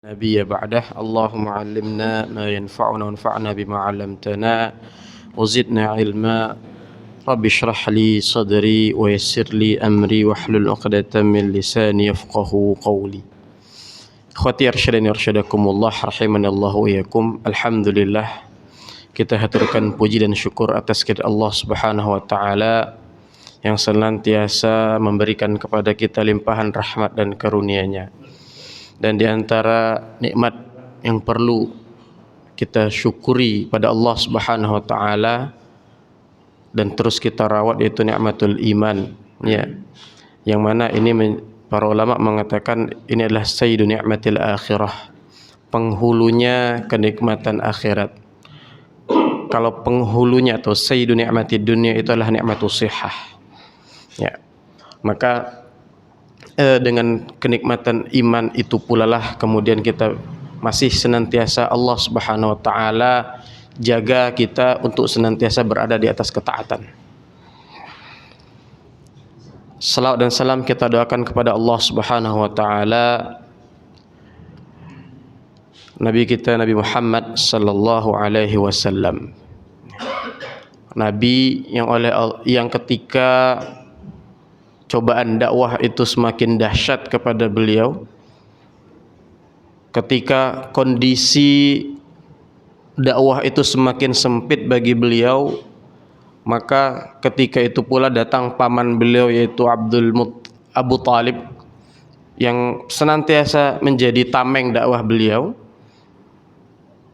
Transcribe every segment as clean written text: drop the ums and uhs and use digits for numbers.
نبي بعده اللهم علمنا ما ينفعنا وانفعنا بما علمتنا وزدنا علما رب اشرح لي صدري ويسر لي أمري واحلل عقدة من لساني يفقه قولي. Ikhwati arsyadani arsyadakumullah rahimanallahu wa iyyakum. Alhamdulillah, kita haturkan puji dan syukur atas kehadirat Allah Subhanahu wa taala yang senantiasa memberikan kepada kita limpahan rahmat dan karunia-Nya. Dan di antara nikmat yang perlu kita syukuri pada Allah Subhanahu wa taala dan terus kita rawat yaitu nikmatul iman, ya. Yang mana ini para ulama mengatakan ini adalah sayyidu ni'matil akhirah, penghulunya kenikmatan akhirat. Kalau penghulunya atau sayyidu ni'matid dunya itu adalah nikmatus shihah. Ya. Maka dengan kenikmatan iman itu pula lah kemudian kita masih senantiasa Allah Subhanahu wa taala jaga kita untuk senantiasa berada di atas ketaatan. Salawat dan salam kita doakan kepada Allah Subhanahu wa taala Nabi kita Nabi Muhammad sallallahu alaihi wasallam. Nabi yang ketika cobaan dakwah itu semakin dahsyat kepada beliau, ketika kondisi dakwah itu semakin sempit bagi beliau, maka ketika itu pula datang paman beliau yaitu Abu Talib yang senantiasa menjadi tameng dakwah beliau.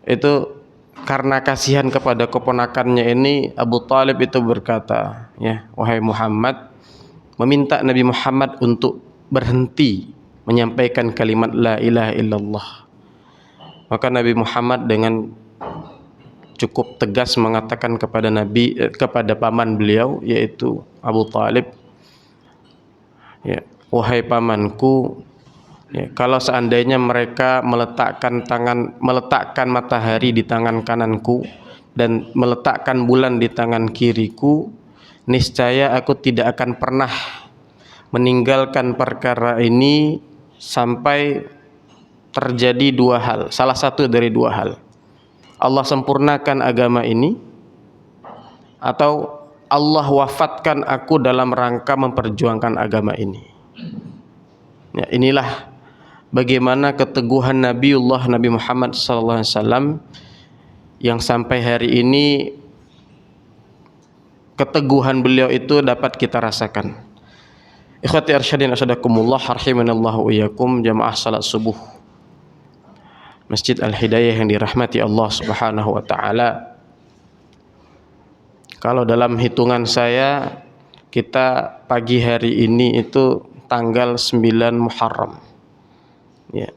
Itu karena kasihan kepada keponakannya ini, Abu Talib itu berkata, ya, wahai Muhammad, meminta Nabi Muhammad untuk berhenti menyampaikan kalimat la ilaha illallah. Maka Nabi Muhammad dengan cukup tegas mengatakan kepada paman beliau yaitu Abu Talib, ya, wahai pamanku, ya, kalau seandainya mereka meletakkan matahari di tangan kananku dan meletakkan bulan di tangan kiriku, niscaya aku tidak akan pernah meninggalkan perkara ini sampai terjadi dua hal, salah satu dari dua hal. Allah sempurnakan agama ini, atau Allah wafatkan aku dalam rangka memperjuangkan agama ini. Ya, inilah bagaimana keteguhan Nabi Muhammad SAW yang sampai hari ini keteguhan beliau itu dapat kita rasakan. Ikhwati arsyadin asyadakumullah rahimanallahu wa iyyakum, jamaah salat subuh Masjid Al-Hidayah yang dirahmati Allah Subhanahu wa taala. Kalau dalam hitungan saya, kita pagi hari ini itu tanggal 9 Muharram. Ya.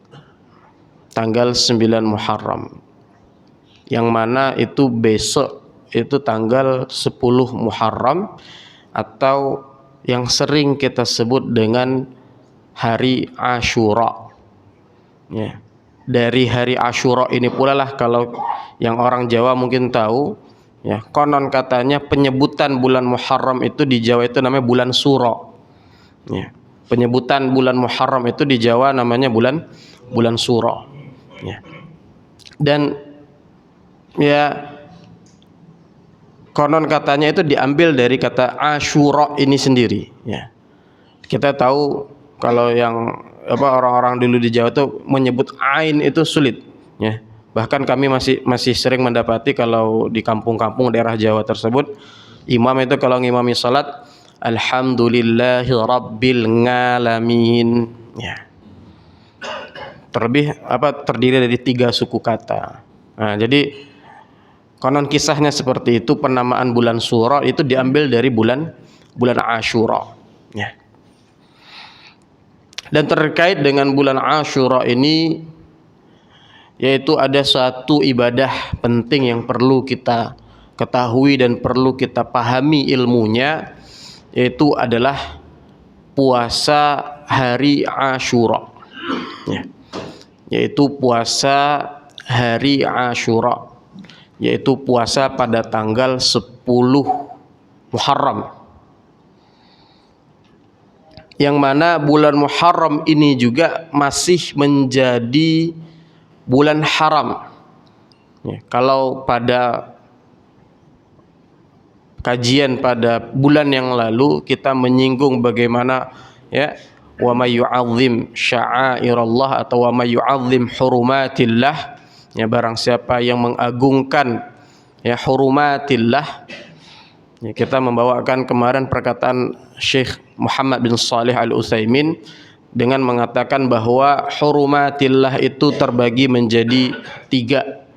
Tanggal 9 Muharram. Yang mana itu besok itu tanggal 10 Muharram, atau yang sering kita sebut dengan hari Asyura. Ya. Dari hari Asyura ini pula lah kalau yang orang Jawa mungkin tahu, ya, konon katanya penyebutan bulan Muharram itu di Jawa itu namanya bulan Suro. Ya. Penyebutan bulan Muharram itu di Jawa namanya bulan Suro. Ya. Dan ya, konon katanya itu diambil dari kata Asyura ini sendiri, ya. Kita tahu kalau yang orang-orang dulu di Jawa itu menyebut ain itu sulit, ya. Bahkan kami masih sering mendapati kalau di kampung-kampung daerah Jawa tersebut, imam itu kalau ngimami salat, alhamdulillahi rabbil ngalamin, ya. Terdiri dari 3 suku kata. Nah, jadi konon kisahnya seperti itu, penamaan bulan Suro itu diambil dari bulan Asyura, ya. Dan terkait dengan bulan Asyura ini, yaitu ada suatu ibadah penting yang perlu kita ketahui dan perlu kita pahami ilmunya, yaitu adalah puasa hari Asyura, ya. Yaitu puasa hari Asyura, yaitu puasa pada tanggal 10 Muharram. Yang mana bulan Muharram ini juga masih menjadi bulan haram. Ya, kalau pada kajian pada bulan yang lalu kita menyinggung bagaimana ya wa may yu'azzim sya'airallah atau wa may yu'azzim hurumatillah, ya barang siapa yang mengagungkan ya hurumatillah. Ya, kita membawakan kemarin perkataan Syekh Muhammad bin Shalih Al-Utsaimin dengan mengatakan bahwa hurumatillah itu terbagi menjadi 3.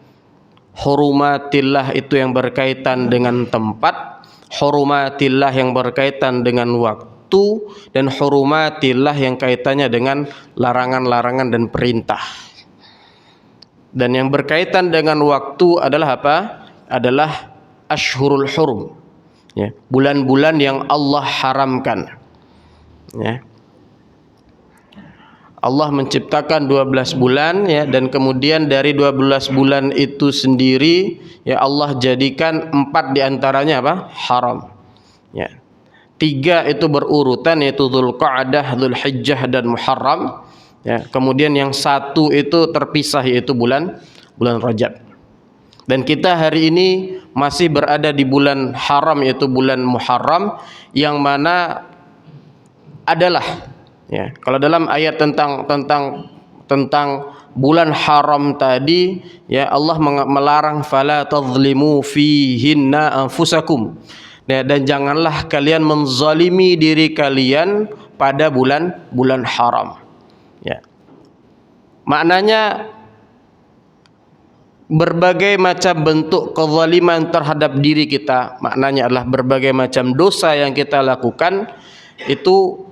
Hurumatillah itu yang berkaitan dengan tempat, hurumatillah yang berkaitan dengan waktu, dan hurumatillah yang kaitannya dengan larangan-larangan dan perintah. Dan yang berkaitan dengan waktu adalah apa? Adalah Ashhurul Hurum, ya, bulan-bulan yang Allah haramkan. Ya. Allah menciptakan 12 bulan ya, dan kemudian dari 12 bulan itu sendiri ya Allah jadikan 4 diantaranya apa? Haram. Ya. 3 itu berurutan, yaitu Dzulqa'dah, Dzulhijjah dan Muharram. Ya. Kemudian yang 1 itu terpisah, yaitu bulan Rajab. Dan kita hari ini masih berada di bulan haram, yaitu bulan Muharram, yang mana adalah ya, kalau dalam ayat tentang bulan haram tadi ya Allah melarang fala tadzlimu fihinna anfusakum. Ya, dan janganlah kalian menzalimi diri kalian pada bulan haram. Ya. Maknanya berbagai macam bentuk kezaliman terhadap diri kita, maknanya adalah berbagai macam dosa yang kita lakukan itu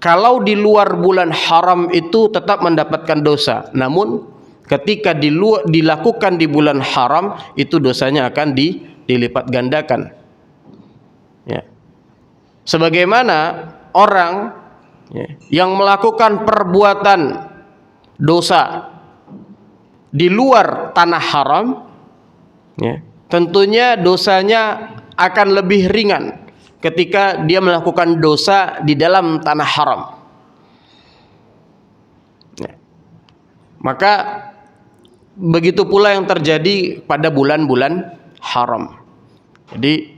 kalau di luar bulan haram itu tetap mendapatkan dosa. Namun ketika dilakukan di bulan haram itu dosanya akan dilipat gandakan. Ya. Sebagaimana orang ya, yang melakukan perbuatan dosa di luar tanah haram, ya, tentunya dosanya akan lebih ringan ketika dia melakukan dosa di dalam tanah haram. Ya. Maka begitu pula yang terjadi pada bulan-bulan haram. Jadi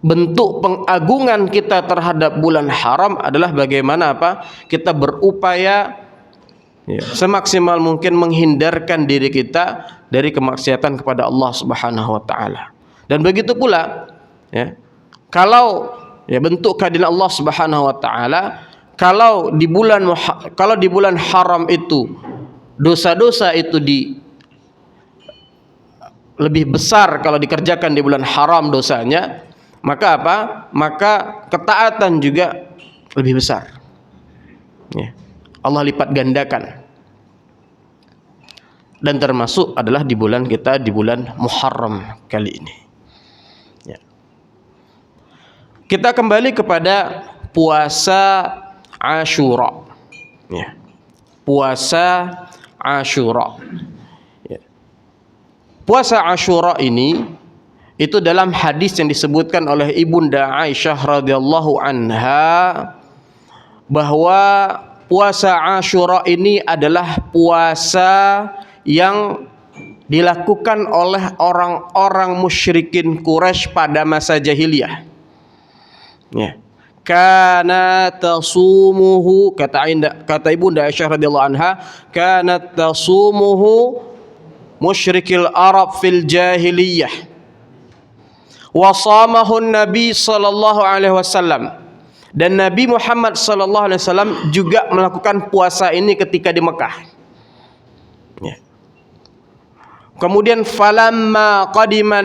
bentuk pengagungan kita terhadap bulan haram adalah bagaimana apa? Kita berupaya ya, semaksimal mungkin menghindarkan diri kita dari kemaksiatan kepada Allah Subhanahu wa taala. Dan begitu pula ya, kalau ya bentuk keadilan Allah Subhanahu wa taala, kalau di bulan haram itu dosa-dosa itu lebih besar kalau dikerjakan di bulan haram dosanya, maka apa? Maka ketaatan juga lebih besar. Ya. Allah lipat gandakan. Dan termasuk adalah di bulan bulan Muharram kali ini. Kita kembali kepada puasa Asyura. Ya. Puasa Asyura. Ya. Puasa Asyura ini itu dalam hadis yang disebutkan oleh Ibunda Aisyah radhiyallahu anha bahwa puasa Asyura ini adalah puasa yang dilakukan oleh orang-orang musyrikin Quraisy pada masa jahiliyah. Ya. Kana tasumuhu, kata Ibunda Aisyah radhiyallahu anha, kana tasumuhu musyrikil Arab fil jahiliyah wa shamahu Nabi sallallahu alaihi wasallam. Dan Nabi Muhammad sallallahu alaihi wasallam juga melakukan puasa ini ketika di Mekah. Ya. Kemudian falamma qadimal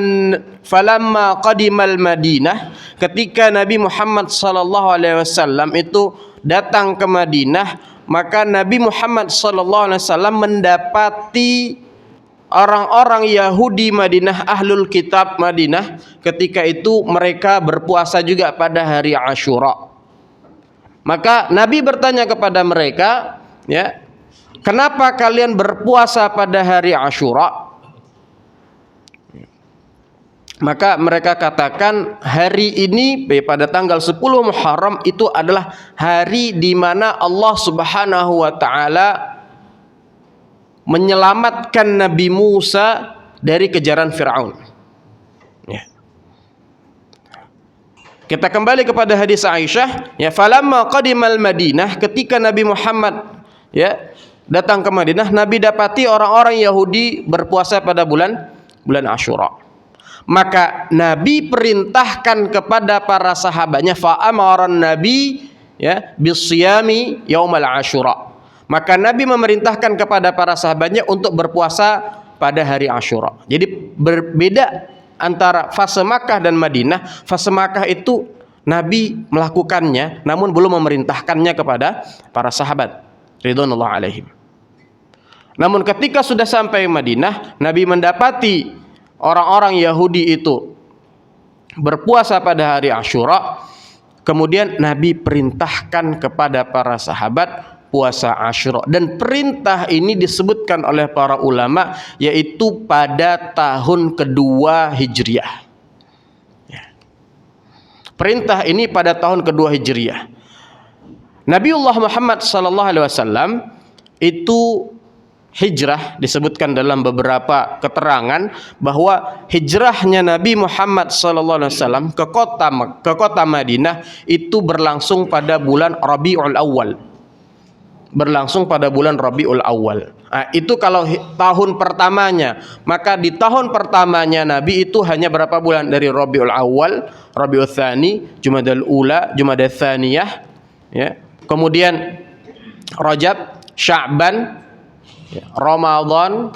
Madinah, ketika Nabi Muhammad sallallahu alaihi wasallam itu datang ke Madinah, maka Nabi Muhammad sallallahu alaihi wasallam mendapati orang-orang Yahudi Madinah, ahlul kitab Madinah, ketika itu mereka berpuasa juga pada hari Asyura. Maka Nabi bertanya kepada mereka, ya, kenapa kalian berpuasa pada hari Asyura? Maka mereka katakan hari ini pada tanggal 10 Muharram itu adalah hari di mana Allah Subhanahu wa taala menyelamatkan Nabi Musa dari kejaran Firaun. Ya. Kita kembali kepada hadis Aisyah, ya, falamma qadimal Madinah, ketika Nabi Muhammad datang ke Madinah, Nabi dapati orang-orang Yahudi berpuasa pada bulan Asyura. Maka Nabi perintahkan kepada para sahabatnya, fa amaran Nabi bisyami yaumal Asyura. Maka Nabi memerintahkan kepada para sahabatnya untuk berpuasa pada hari Asyura. Jadi berbeda antara fase Makkah dan Madinah. Fase Makkah itu Nabi melakukannya, namun belum memerintahkannya kepada para sahabat ridwanullah alaihim. Namun ketika sudah sampai Madinah, Nabi mendapati orang-orang Yahudi itu berpuasa pada hari Asyura. Kemudian Nabi perintahkan kepada para sahabat puasa Asyura, dan perintah ini disebutkan oleh para ulama yaitu pada tahun kedua Hijriah. Perintah ini pada tahun kedua Hijriah. Nabiullah Muhammad SAW itu hijrah, disebutkan dalam beberapa keterangan bahwa hijrahnya Nabi Muhammad SAW ke kota Madinah itu berlangsung pada bulan Rabiul Awal. Nah, itu kalau tahun pertamanya. Maka di tahun pertamanya Nabi itu hanya berapa bulan? Dari Rabiul Awal, Rabiul Tsani, Jumadal Ula, Jumadal Tsaniyah, ya. Kemudian Rajab, Sya'ban, Ramadan,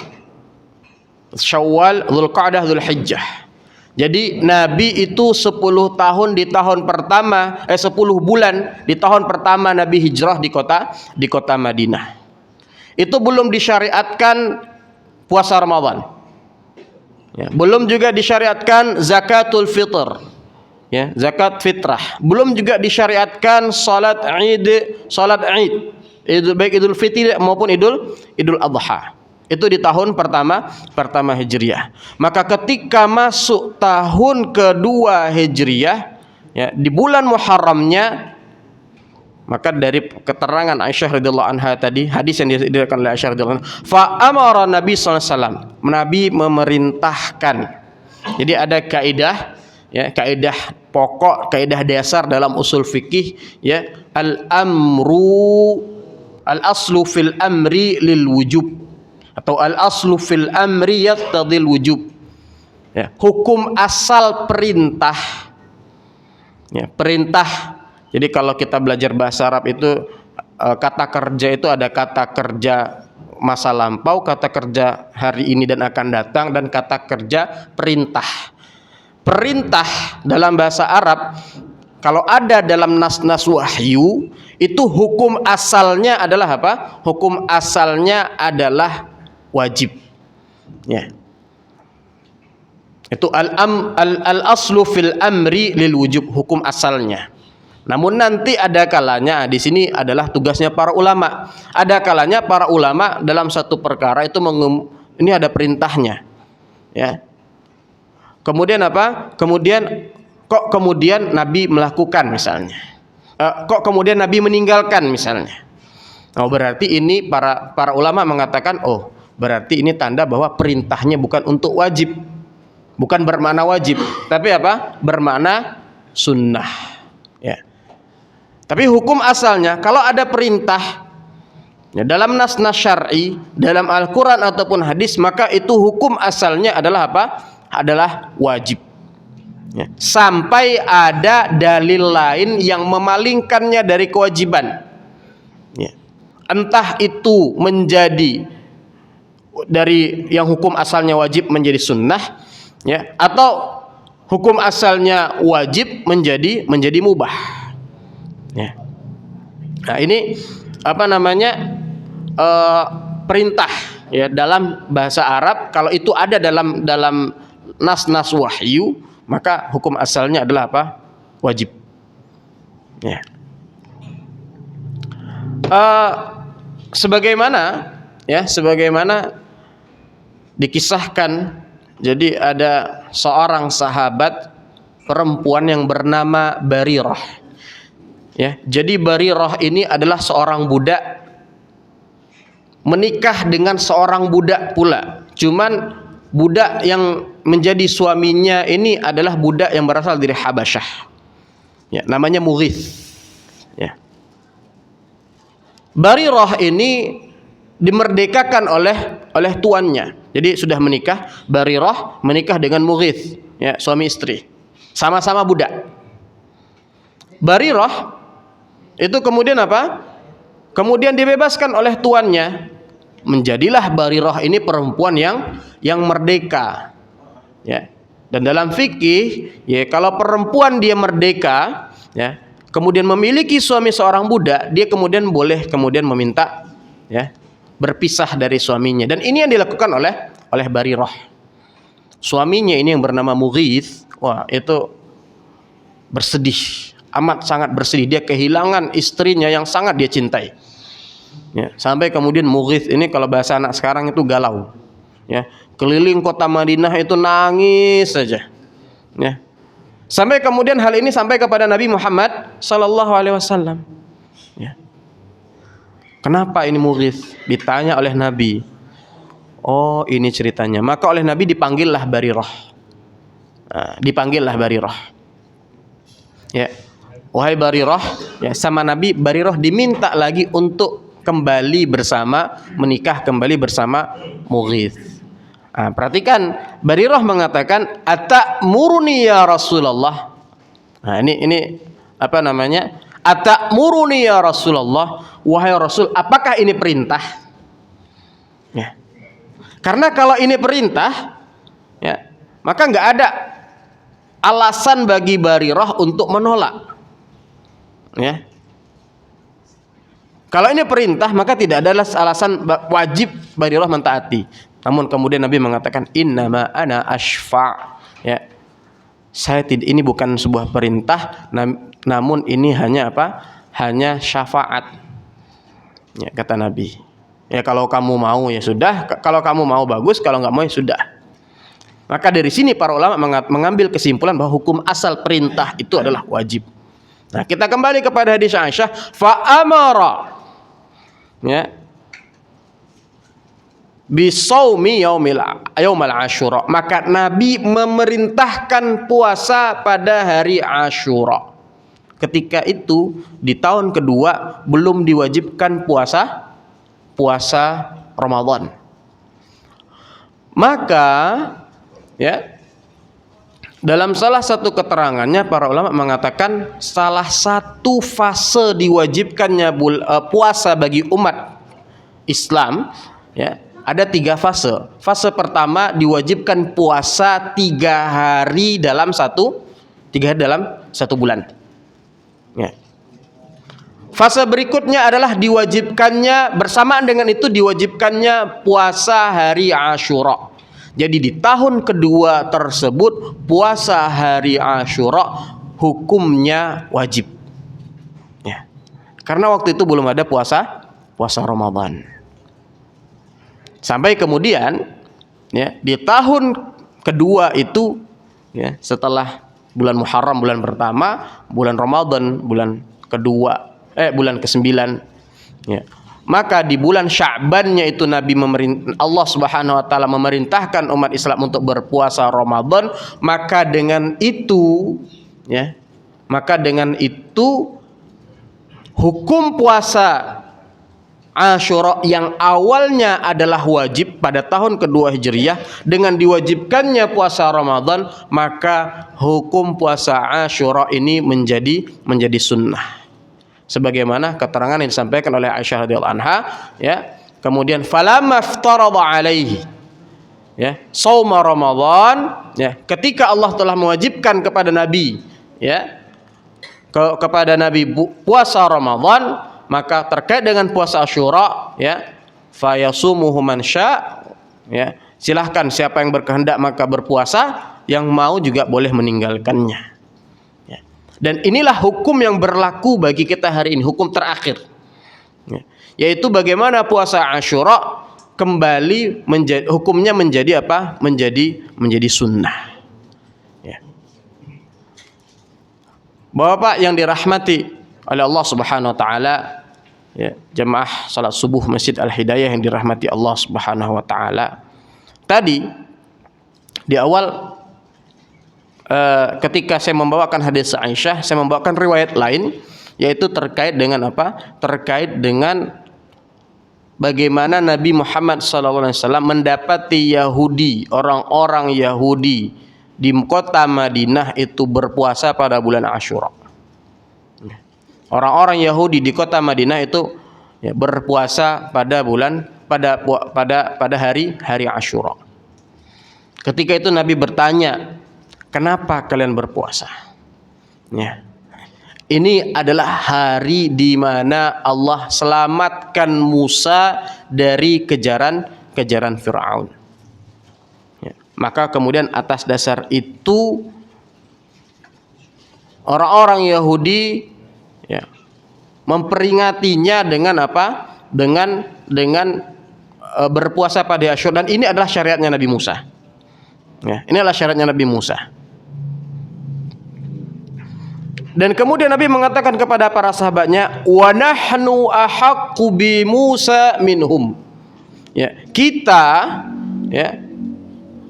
Syawal, Dzulqa'dah, Dzulhijjah. Jadi Nabi itu 10 tahun di tahun pertama, 10 bulan di tahun pertama Nabi hijrah di kota Madinah. Itu belum disyariatkan puasa Ramadan. Ya, belum juga disyariatkan zakatul fitr. Ya, zakat fitrah. Belum juga disyariatkan salat Id, baik Idul Fitri maupun Idul Adha. Itu di tahun pertama Hijriah. Maka ketika masuk tahun kedua Hijriah, ya, di bulan Muharramnya, maka dari keterangan Aisyah radhiyallahu anha tadi, hadis yang diriwayatkan oleh Aisyah radhiyallahu anha, fa amara Nabi sallallahu alaihi wasallam, Nabi memerintahkan. Jadi ada kaidah, ya, kaidah pokok, kaidah dasar dalam usul fikih, ya, al-aslu fil amri lil wujub, atau al-aslu fil amri yaqtadil wujub. Ya, hukum asal perintah. Ya, perintah. Jadi kalau kita belajar bahasa Arab itu kata kerja itu ada kata kerja masa lampau, kata kerja hari ini dan akan datang, dan kata kerja perintah. Perintah dalam bahasa Arab kalau ada dalam nas-nas wahyu itu hukum asalnya adalah apa? Hukum asalnya adalah wajib. Ya. Itu al-aslu fil amri lil wujub, hukum asalnya. Namun nanti ada kalanya, di sini adalah tugasnya para ulama. Ada kalanya para ulama dalam satu perkara itu ini ada perintahnya. Ya. Kemudian apa? Kok kemudian Nabi melakukan misalnya. Kok kemudian Nabi meninggalkan misalnya. Oh, berarti ini para ulama mengatakan, oh, berarti ini tanda bahwa perintahnya bukan untuk wajib. Bukan bermakna wajib, tapi apa? Bermakna sunnah. Ya. Tapi hukum asalnya kalau ada perintah, ya, dalam nas-nas syar'i, dalam Al-Quran ataupun hadis, maka itu hukum asalnya adalah apa? Adalah wajib. Ya. Sampai ada dalil lain yang memalingkannya dari kewajiban. Ya. Entah itu menjadi dari yang hukum asalnya wajib menjadi sunnah, ya, atau hukum asalnya wajib menjadi mubah. Ya. Nah, ini apa namanya? Perintah, ya, dalam bahasa Arab kalau itu ada dalam nas-nas wahyu, maka hukum asalnya adalah apa? Wajib. Ya. Sebagaimana dikisahkan, jadi ada seorang sahabat perempuan yang bernama Barirah. Ya, jadi Barirah ini adalah seorang budak menikah dengan seorang budak pula. Cuman budak yang menjadi suaminya ini adalah budak yang berasal dari Habasyah. Ya, namanya Mughith. Ya. Barirah ini dimerdekakan oleh tuannya. Jadi sudah menikah, Barirah menikah dengan Mughith, ya, suami istri. Sama-sama budak. Barirah itu kemudian apa? Kemudian dibebaskan oleh tuannya. Menjadilah Barirah ini perempuan yang merdeka. Ya. Dan dalam fikih, ya, kalau perempuan dia merdeka, ya, kemudian memiliki suami seorang budak, dia kemudian boleh meminta, ya, berpisah dari suaminya. Dan ini yang dilakukan oleh Barirah. Suaminya ini yang bernama Mughith, wah, itu bersedih, amat sangat bersedih. Dia kehilangan istrinya yang sangat dia cintai. Ya, sampai kemudian Mughith ini kalau bahasa anak sekarang itu galau. Ya, keliling kota Madinah itu nangis saja. Ya. Sampai kemudian hal ini sampai kepada Nabi Muhammad sallallahu alaihi wasallam. Ya. Kenapa ini Mughith? Ditanya oleh Nabi. Oh, ini ceritanya. Maka oleh Nabi dipanggillah Barirah. Dipanggillah Barirah. Ya. Wahai Barirah, ya, sama Nabi, Barirah diminta lagi untuk kembali bersama, menikah kembali bersama Mughith. Perhatikan, Barirah mengatakan, "Atamuruni ya Rasulullah." Nah, ini apa namanya? "Atamuruni ya Rasulullah." Wahai Rasul, apakah ini perintah? Ya. Karena kalau ini perintah, ya, maka nggak ada alasan bagi Barirah untuk menolak. Ya. Kalau ini perintah, maka tidak ada alasan wajib Barirah mentaati. Namun kemudian Nabi mengatakan, innama ana ashfa'. Ya. Ini bukan sebuah perintah, namun ini hanya apa? Hanya syafaat. Ya, kata Nabi. Ya, kalau kamu mau ya sudah, kalau kamu mau bagus, kalau nggak mau ya sudah. Maka dari sini para ulama mengambil kesimpulan bahwa hukum asal perintah itu adalah wajib. Nah, kita kembali kepada hadis Aisyah, fa'amara, ya, bisaumi yaumal Asyura. Maka Nabi memerintahkan puasa pada hari Asyura. Ketika itu di tahun kedua belum diwajibkan puasa Ramadan. Maka, ya, dalam salah satu keterangannya para ulama mengatakan salah satu fase diwajibkannya puasa bagi umat Islam, ya, ada 3 fase. Fase pertama diwajibkan puasa 3 hari dalam satu bulan. Ya. Fase berikutnya adalah diwajibkannya, bersamaan dengan itu diwajibkannya puasa hari Asyura. Jadi di tahun kedua tersebut puasa hari Asyura hukumnya wajib. Ya. Karena waktu itu belum ada puasa Ramadan. Sampai kemudian, ya, di tahun kedua itu, ya, setelah bulan Muharram bulan pertama, bulan Ramadan bulan kedua, bulan ke-9, ya. Maka di bulan Sya'bannya itu Allah Subhanahu wa taala memerintahkan umat Islam untuk berpuasa Ramadan, maka dengan itu, ya, hukum puasa Asyura yang awalnya adalah wajib pada tahun kedua Hijriyah, dengan diwajibkannya puasa Ramadan, maka hukum puasa Asyura ini menjadi sunnah. Sebagaimana keterangan yang disampaikan oleh Aisyah radhiyallahu anha, ya. Kemudian falamma iftarada alaihi, ya, shauma Ramadan, ya, ketika Allah telah mewajibkan kepada Nabi, ya, kepada Nabi puasa Ramadan, maka terkait dengan puasa Asyura, ya, fayasumuhu man sya', ya, silahkan siapa yang berkehendak maka berpuasa, yang mau juga boleh meninggalkannya. Ya. Dan inilah hukum yang berlaku bagi kita hari ini, hukum terakhir, ya, yaitu bagaimana puasa Asyura kembali hukumnya menjadi apa? Menjadi sunnah. Ya. Bapak yang dirahmati oleh Allah Subhanahu wa taala, ya, jemaah salat subuh Masjid Al-Hidayah yang dirahmati Allah Subhanahu wa taala. Tadi di awal ketika saya membawakan hadis Aisyah, saya membawakan riwayat lain, yaitu terkait dengan apa? Terkait dengan bagaimana Nabi Muhammad SAW mendapati Yahudi, orang-orang Yahudi di kota Madinah itu berpuasa pada bulan Asyura. Orang-orang Yahudi di kota Madinah itu ya, berpuasa pada hari Asyura. Ketika itu Nabi bertanya, kenapa kalian berpuasa? Ya. Ini adalah hari di mana Allah selamatkan Musa dari kejaran Fir'aun. Ya. Maka kemudian atas dasar itu orang-orang Yahudi ya, memperingatinya dengan apa? Dengan berpuasa pada Asyura, dan ini adalah syariatnya Nabi Musa. Ya, ini adalah syariatnya Nabi Musa. Dan kemudian Nabi mengatakan kepada para sahabatnya, wa nahnu ahaqqu bi Musa minhum. Ya, kita ya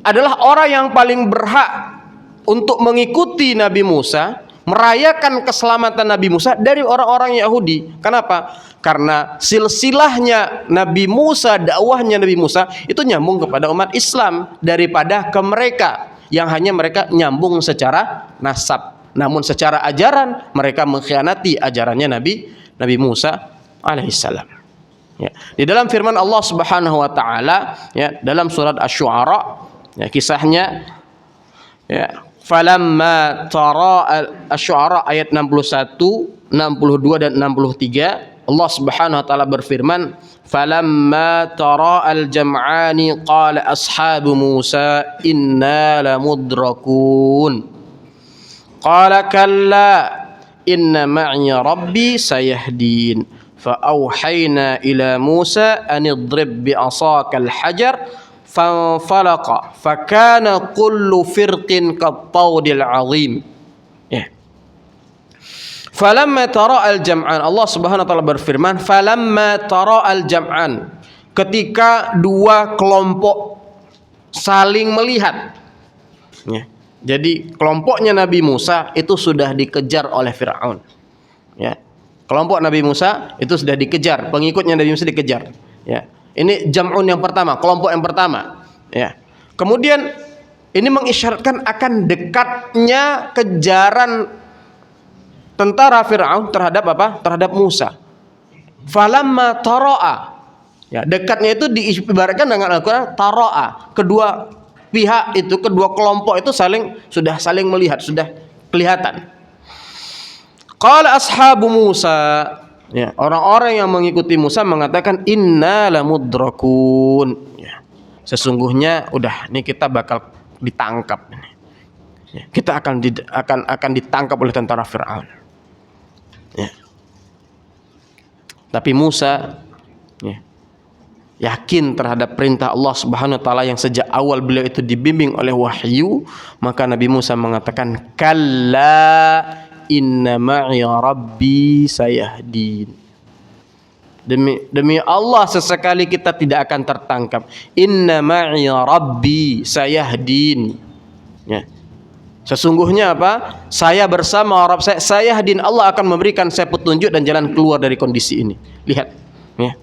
adalah orang yang paling berhak untuk mengikuti Nabi Musa, merayakan keselamatan Nabi Musa dari orang-orang Yahudi. Kenapa? Karena silsilahnya Nabi Musa, dakwahnya Nabi Musa itu nyambung kepada umat Islam daripada ke mereka yang hanya mereka nyambung secara nasab. Namun secara ajaran mereka mengkhianati ajarannya Nabi Musa alaihissalam. Ya. Di dalam firman Allah Subhanahu wa taala ya, dalam surat Asy-Syu'ara ya, kisahnya ya, falamma tara Asy-Syu'ara ayat 61, 62 dan 63, Allah Subhanahu wa taala berfirman, falamma tara al-jam'ani qala ashabu Musa inna lamudrakun. Qala kalla inna ma'i rabbi sayahdin fa auhayna ila Musa an idrib bi asaka al-hajar fanfalaqa fa kana kullu firqin kat-tawdil 'azim. Ya. Falamma tara al-jam'an, Allah Subhanahu wa taala berfirman, falamma tara al-jam'an, ketika dua kelompok saling melihat. Ya. Jadi kelompoknya Nabi Musa itu sudah dikejar oleh Fir'aun. Ya. Kelompok Nabi Musa itu sudah dikejar, pengikutnya Nabi Musa dikejar. Ya. Ini jam'un yang pertama, kelompok yang pertama. Ya. Kemudian ini mengisyaratkan akan dekatnya kejaran tentara Fir'aun terhadap apa? Terhadap Musa. Falamma tara'a. Ya, dekatnya itu diibaratkan dengan Al-Qur'an tara'a. Kedua pihak itu, kedua kelompok itu sudah saling melihat, sudah kelihatan. Qala ashabu Musa, ya, orang-orang yang mengikuti Musa mengatakan inna lamudrakun. Ya, sesungguhnya udah nih kita bakal ditangkap ini. Ya, kita akan ditangkap oleh tentara Fir'aun. Ya. Tapi Musa ya, yakin terhadap perintah Allah Subhanahu wa taala yang sejak awal beliau itu dibimbing oleh wahyu, maka Nabi Musa mengatakan kalla inna ma'i rabbi sayahdin. Demi Allah sesekali kita tidak akan tertangkap. Inna ma'i rabbi sayahdin. Ya. Sesungguhnya apa? Saya bersama Rabb saya, sayahdin, Allah akan memberikan saya petunjuk dan jalan keluar dari kondisi ini. Lihat, ya.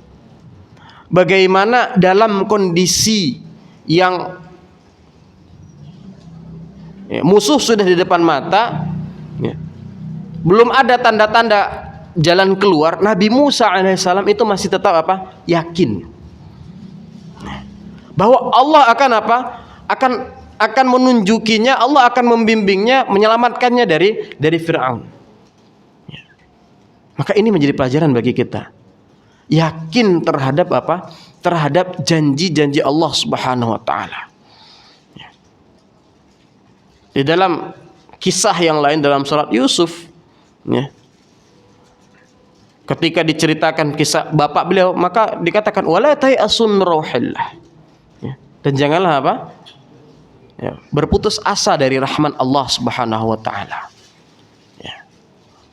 Bagaimana dalam kondisi yang ya, musuh sudah di depan mata, ya, belum ada tanda-tanda jalan keluar, Nabi Musa alaihissalam itu masih tetap apa? Yakin bahwa Allah akan apa? Akan menunjukinya, Allah akan membimbingnya, menyelamatkannya dari Fir'aun. Ya. Maka ini menjadi pelajaran bagi kita. Yakin terhadap apa? Terhadap janji-janji Allah Subhanahu wa taala. Ya. Di dalam kisah yang lain dalam surat Yusuf, ya, ketika diceritakan kisah bapak beliau, maka dikatakan wala tayasun rauhillah. Ya. Dan janganlah apa? Ya, berputus asa dari rahmat Allah Subhanahu wa taala. Ya.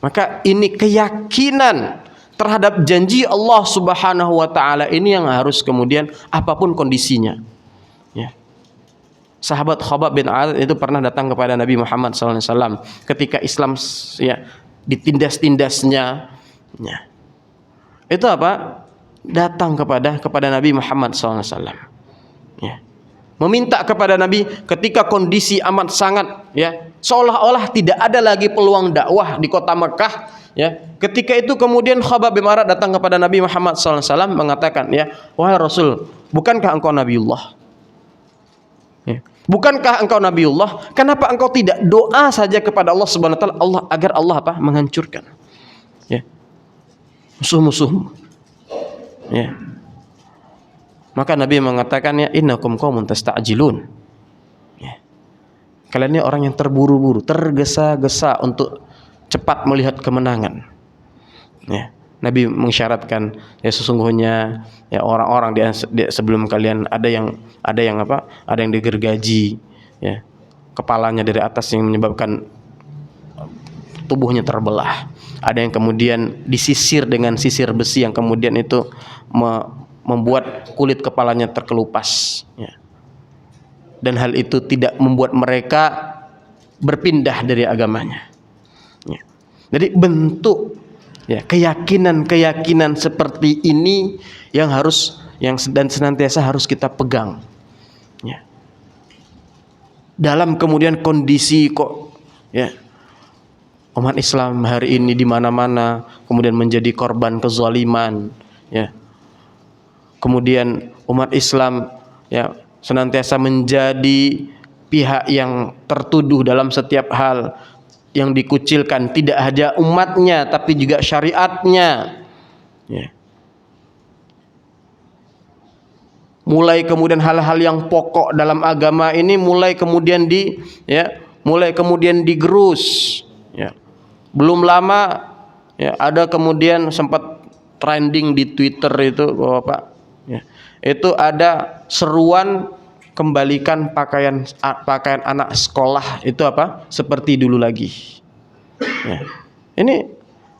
Maka ini keyakinan terhadap janji Allah Subhanahu wa taala ini yang harus kemudian apapun kondisinya. Ya. Sahabat Khabbab bin Arad itu pernah datang kepada Nabi Muhammad SAW ketika Islam ya ditindas-tindasnya. Ya. Itu apa? Datang kepada Nabi Muhammad SAW. Ya. Meminta kepada Nabi ketika kondisi amat sangat ya seolah-olah tidak ada lagi peluang dakwah di kota Mekah. Ya, ketika itu kemudian Khabbab bin Arad datang kepada Nabi Muhammad SAW mengatakan, ya, wahai Rasul, bukankah engkau Nabiullah? Ya. Bukankah engkau Nabiullah? Kenapa engkau tidak doa saja kepada Allah Subhanahu wa taala agar Allah apa? Menghancurkan ya musuh-musuhmu. Ya. Maka Nabi mengatakan, ya, innakum qaumun tasta'jilun. Ya. Kalian ini orang yang terburu-buru, tergesa-gesa untuk cepat melihat kemenangan. Ya. Nabi mengisyaratkan, ya sesungguhnya ya orang-orang sebelum kalian ada yang apa? Ada yang digergaji, ya. Kepalanya dari atas yang menyebabkan tubuhnya terbelah. Ada yang kemudian disisir dengan sisir besi yang kemudian itu membuat kulit kepalanya terkelupas. Ya. Dan hal itu tidak membuat mereka berpindah dari agamanya. Ya. Jadi bentuk ya keyakinan seperti ini yang dan senantiasa harus kita pegang. Ya. Dalam kemudian kondisi kok ya umat Islam hari ini di mana-mana kemudian menjadi korban kezaliman, ya. Kemudian umat Islam ya senantiasa menjadi pihak yang tertuduh dalam setiap hal, yang dikucilkan tidak hanya umatnya tapi juga syariatnya. Ya. Mulai kemudian hal-hal yang pokok dalam agama ini mulai kemudian digerus. Ya. Belum lama ya ada kemudian sempat trending di Twitter itu Bapak. Ya. Itu ada seruan kembalikan pakaian anak sekolah itu apa seperti dulu lagi. Ya. Ini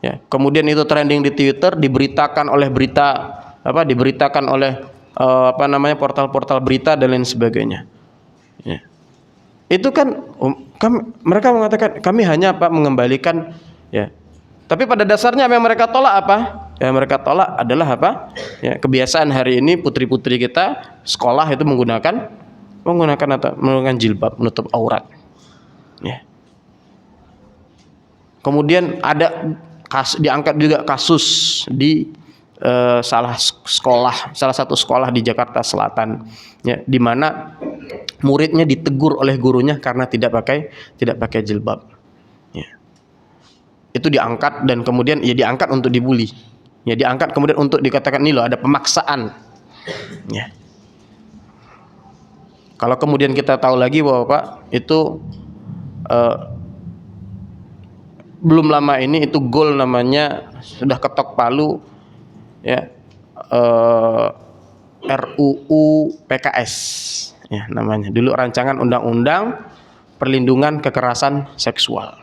ya kemudian itu trending di Twitter, diberitakan oleh portal-portal berita dan lain sebagainya. Ya. Itu kan mereka mengatakan kami hanya mengembalikan ya. Tapi pada dasarnya yang mereka tolak apa? Yang mereka tolak adalah apa? Ya, kebiasaan hari ini putri-putri kita sekolah itu menggunakan jilbab menutup aurat. Ya. Kemudian diangkat juga kasus di salah satu sekolah di Jakarta Selatan, ya, di mana muridnya ditegur oleh gurunya karena tidak pakai jilbab. Ya. Itu diangkat dan kemudian ya diangkat untuk dibully. Ya diangkat kemudian untuk dikatakan ini loh ada pemaksaan. Ya. Kalau kemudian kita tahu lagi bahwa Pak itu belum lama ini itu gol namanya sudah ketok palu ya RUU PKS ya namanya dulu rancangan undang-undang perlindungan kekerasan seksual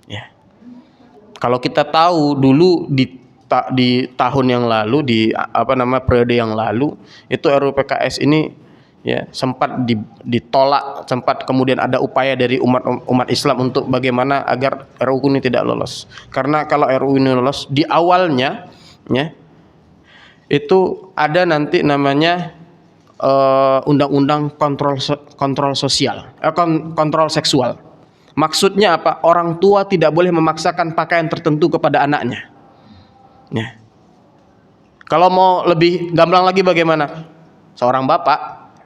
ya. Kalau kita tahu dulu di tahun yang lalu di periode yang lalu itu RUU PKS ini ya sempat ditolak, sempat kemudian ada upaya dari umat Islam untuk bagaimana agar RUU ini tidak lolos. Karena kalau RUU ini lolos di awalnya ya itu ada nanti namanya undang-undang kontrol seksual. Maksudnya apa? Orang tua tidak boleh memaksakan pakaian tertentu kepada anaknya. Ya. Kalau mau lebih gamblang lagi bagaimana? Seorang bapak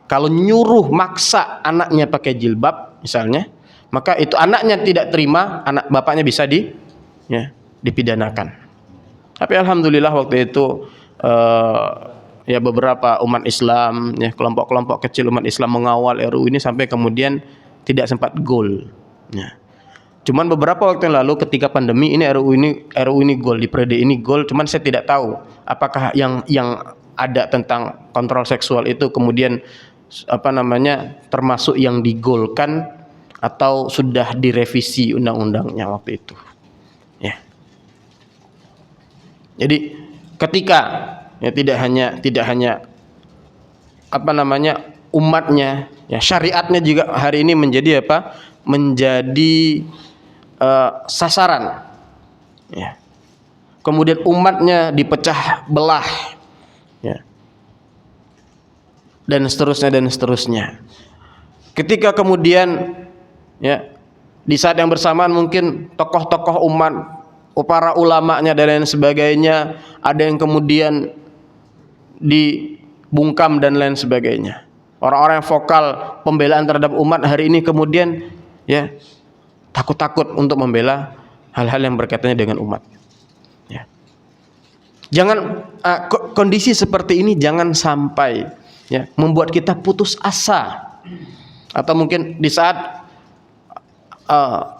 kalau nyuruh maksa anaknya pakai jilbab misalnya, maka itu anaknya tidak terima, anak bapaknya bisa dipidanakan. Tapi alhamdulillah waktu itu ya beberapa umat Islam, ya kelompok-kelompok kecil umat Islam mengawal RUU ini sampai kemudian tidak sempat gol. Ya. Cuman beberapa waktu yang lalu ketika pandemi ini RUU ini gol, di periode ini gol. Cuman saya tidak tahu apakah yang ada tentang kontrol seksual itu kemudian termasuk yang digolkan atau sudah direvisi undang-undangnya waktu itu. Ya. Jadi ketika ya tidak hanya apa namanya umatnya, ya syariatnya juga hari ini menjadi apa? Menjadi sasaran. Ya. Kemudian umatnya dipecah belah. Ya. Dan seterusnya. Ketika kemudian ya di saat yang bersamaan mungkin tokoh-tokoh umat, para ulamanya dan lain sebagainya, ada yang kemudian dibungkam dan lain sebagainya. Orang-orang yang vokal pembelaan terhadap umat hari ini kemudian ya takut-takut untuk membela hal-hal yang berkaitannya dengan umat. Ya. Jangan kondisi seperti ini jangan sampai ya membuat kita putus asa, atau mungkin di saat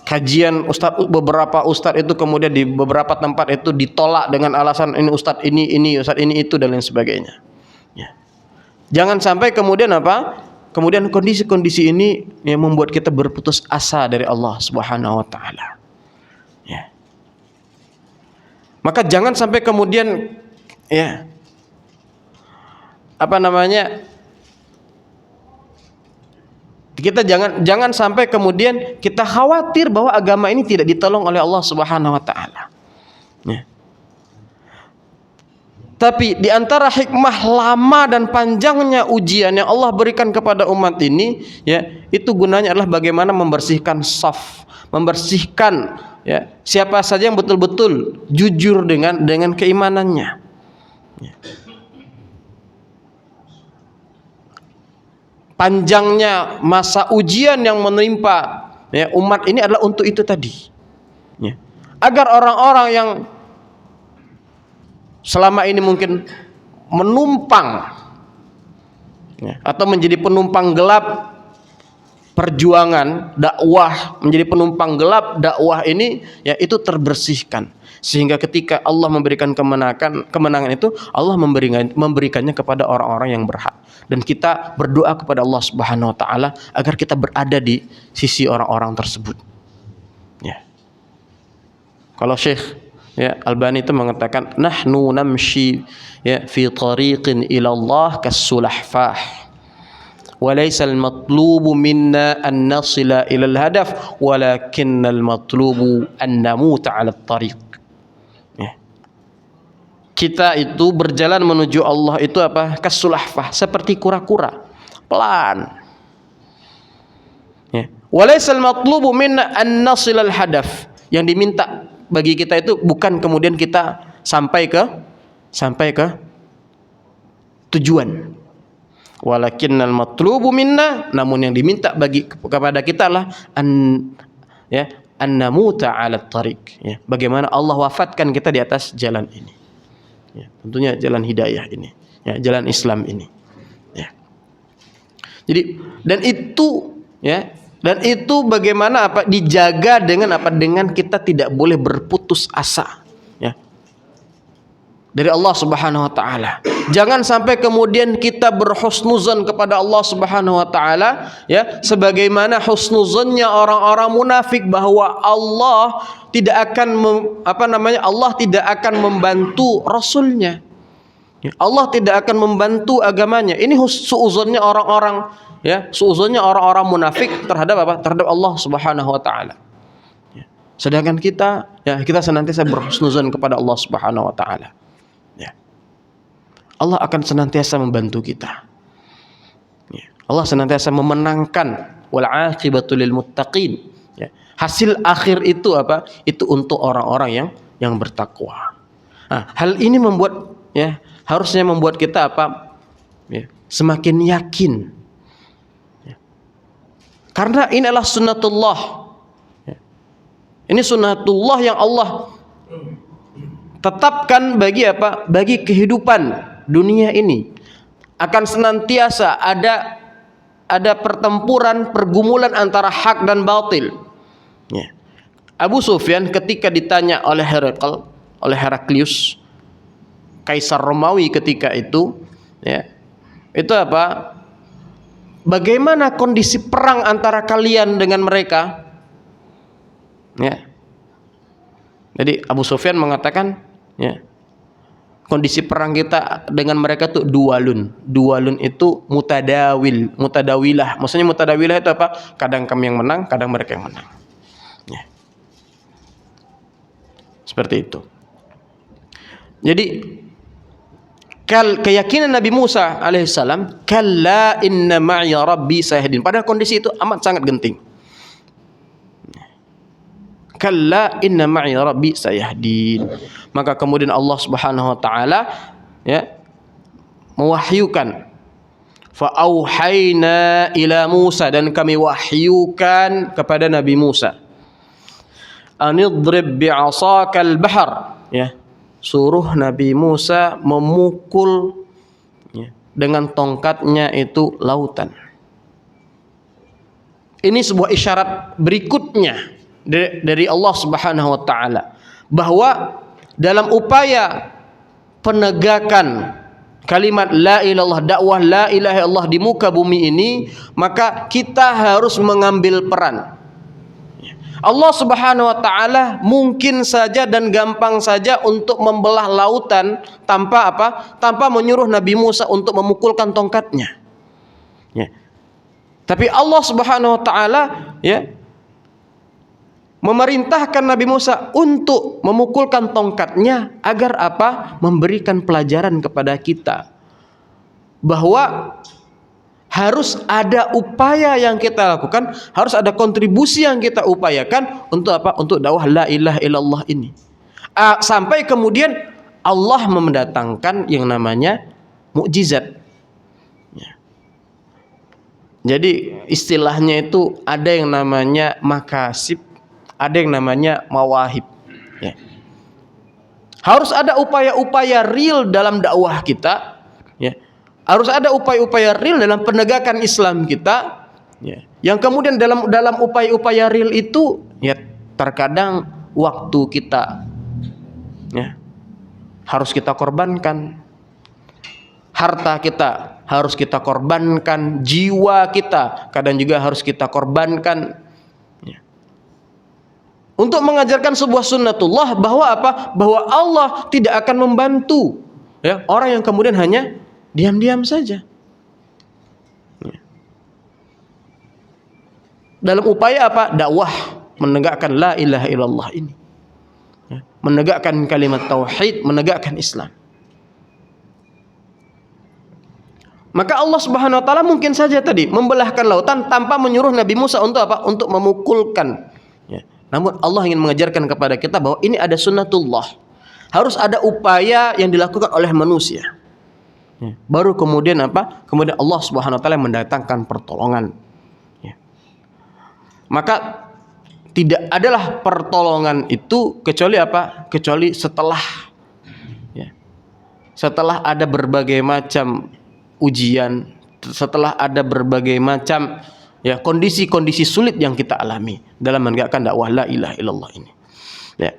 kajian beberapa ustadz itu kemudian di beberapa tempat itu ditolak dengan alasan ini ustadz ini ustadz ini itu dan lain sebagainya. Ya. Jangan sampai kemudian kemudian kondisi-kondisi ini yang membuat kita berputus asa dari Allah Subhanahu wa taala. Ya. Maka jangan sampai kemudian ya kita jangan sampai kemudian kita khawatir bahwa agama ini tidak ditolong oleh Allah Subhanahu wa taala. Ya. Tapi di antara hikmah lama dan panjangnya ujian yang Allah berikan kepada umat ini, ya, itu gunanya adalah bagaimana membersihkan saf, membersihkan ya siapa saja yang betul-betul jujur dengan keimanannya. Ya. Panjangnya masa ujian yang menimpa ya, umat ini adalah untuk itu tadi. Ya. Agar orang-orang yang selama ini mungkin menumpang ya, atau menjadi penumpang gelap perjuangan dakwah, menjadi penumpang gelap dakwah ini ya itu terbersihkan, sehingga ketika Allah memberikan kemenangan itu Allah memberikannya kepada orang-orang yang berhak, dan kita berdoa kepada Allah Subhanahu wa taala agar kita berada di sisi orang-orang tersebut. Ya. Kalau Syekh ya Albani itu mengatakan nahnu namshi ya fi tariqin ila Allah kas-sulahfah wa laysa al-matlubu minna an nasila ila al-hadaf walakinna al-matlubu an namuta 'ala at-tariq. Ya. Kita itu berjalan menuju Allah itu apa? Kas-sulahfah, seperti kura-kura, pelan. Ya. Wa laysa al-matlubu minna an nasila al-hadaf. Yang diminta bagi kita itu bukan kemudian kita sampai ke tujuan. Walakinnal matlubu minna, namun yang diminta kepada kita adalah an namuta 'ala tariq. Ya, bagaimana Allah wafatkan kita di atas jalan ini. Ya, tentunya jalan hidayah ini, ya, jalan Islam ini. Ya. Jadi dan itu bagaimana dijaga dengan dengan kita tidak boleh berputus asa ya dari Allah Subhanahu wa taala. Jangan sampai kemudian kita berhusnuzan kepada Allah Subhanahu wa taala ya sebagaimana husnuzannya orang-orang munafik bahwa Allah tidak akan Allah tidak akan membantu rasulnya. Ya, Allah tidak akan membantu agamanya. Ini suuzonnya orang-orang orang-orang munafik terhadap terhadap Allah Subhanahu wa taala. Ya. Sedangkan kita senantiasa berhusnuzan kepada Allah Subhanahu wa taala. Ya. Allah akan senantiasa membantu kita. Ya. Allah senantiasa memenangkan wal 'aqibatu lil muttaqin. Ya. Hasil akhir itu Itu untuk orang-orang yang bertakwa. Nah, hal ini harusnya membuat kita semakin yakin. Karena ini adalah sunnatullah. Ini sunnatullah yang Allah tetapkan bagi kehidupan dunia ini. Akan senantiasa ada pertempuran, pergumulan antara hak dan batil. Ya. Abu Sufyan ketika ditanya oleh Heraklius, Kaisar Romawi ketika itu, ya, itu bagaimana kondisi perang antara kalian dengan mereka? Ya. Jadi Abu Sufyan mengatakan, ya, kondisi perang kita dengan mereka tuh dualun. Dualun itu mutadawilah. Maksudnya mutadawilah itu apa? Kadang kami yang menang, kadang mereka yang menang. Ya. Seperti itu. Jadi keyakinan Nabi Musa alaihissalam, kalla inna ma'iya rabbi sayahdin. Pada kondisi itu amat sangat genting. Kalla inna ma'iya rabbi sayahdin. Maka kemudian Allah Subhanahu wa taala ya mewahyukan, fa auhayna ila Musa, dan kami wahyukan kepada Nabi Musa, anidrib bi'asakal bahr, ya, suruh Nabi Musa memukul ya, dengan tongkatnya itu lautan. Ini sebuah isyarat berikutnya dari Allah Subhanahu wa taala bahwa dalam upaya penegakan kalimat la ilaha illallah, dakwah la ilaha illallah di muka bumi ini, maka kita harus mengambil peran. Allah Subhanahu wa taala mungkin saja dan gampang saja untuk membelah lautan tanpa apa? Tanpa menyuruh Nabi Musa untuk memukulkan tongkatnya. Ya. Tapi Allah Subhanahu wa taala ya memerintahkan Nabi Musa untuk memukulkan tongkatnya agar apa? Memberikan pelajaran kepada kita bahwa harus ada upaya yang kita lakukan, harus ada kontribusi yang kita upayakan untuk apa? Untuk dakwah la ilaha illallah ini. Sampai kemudian Allah mendatangkan yang namanya mukjizat. Ya. Jadi istilahnya itu ada yang namanya makasib, ada yang namanya mawahib. Ya. Harus ada upaya-upaya real dalam dakwah kita. Ya. Harus ada upaya-upaya real dalam penegakan Islam kita. Ya. Yang kemudian dalam upaya-upaya real itu, ya terkadang waktu kita, ya, harus kita korbankan. Harta kita harus kita korbankan. Jiwa kita kadang juga harus kita korbankan. Untuk mengajarkan sebuah sunnatullah bahwa apa? Bahwa Allah tidak akan membantu ya orang yang kemudian hanya diam-diam saja. Ya. Dalam upaya apa? Dakwah, menegakkan la ilaha illallah ini. Ya. Menegakkan kalimat tauhid, menegakkan Islam. Maka Allah Subhanahu wa taala mungkin saja tadi membelahkan lautan tanpa menyuruh Nabi Musa untuk apa? Untuk memukulkan. Ya. Namun Allah ingin mengajarkan kepada kita bahwa ini ada sunnatullah. Harus ada upaya yang dilakukan oleh manusia. Ya. Baru kemudian apa? Kemudian Allah Subhanahu wa taala mendatangkan pertolongan. Ya. Maka tidak adalah pertolongan itu kecuali apa? Kecuali setelah ya, setelah ada berbagai macam ujian, setelah ada berbagai macam ya kondisi-kondisi sulit yang kita alami dalam menegakkan dakwah la ilaha illallah ini. Ya.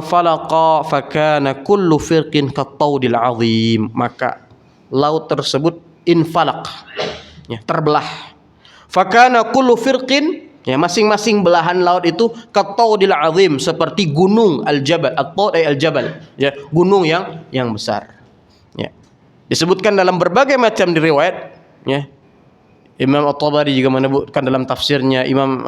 Falaqa fakana kullu firqin kattaudil azim, maka laut tersebut infalaq, ya, terbelah. Fakana kullu firqin, ya, masing-masing belahan laut itu kattaudil azim, seperti gunung al-jabal, at-taud al-jabal, ya, gunung yang besar. Ya. Disebutkan dalam berbagai macam riwayat, ya. Imam At-Tabari juga menyebutkan dalam tafsirnya, Imam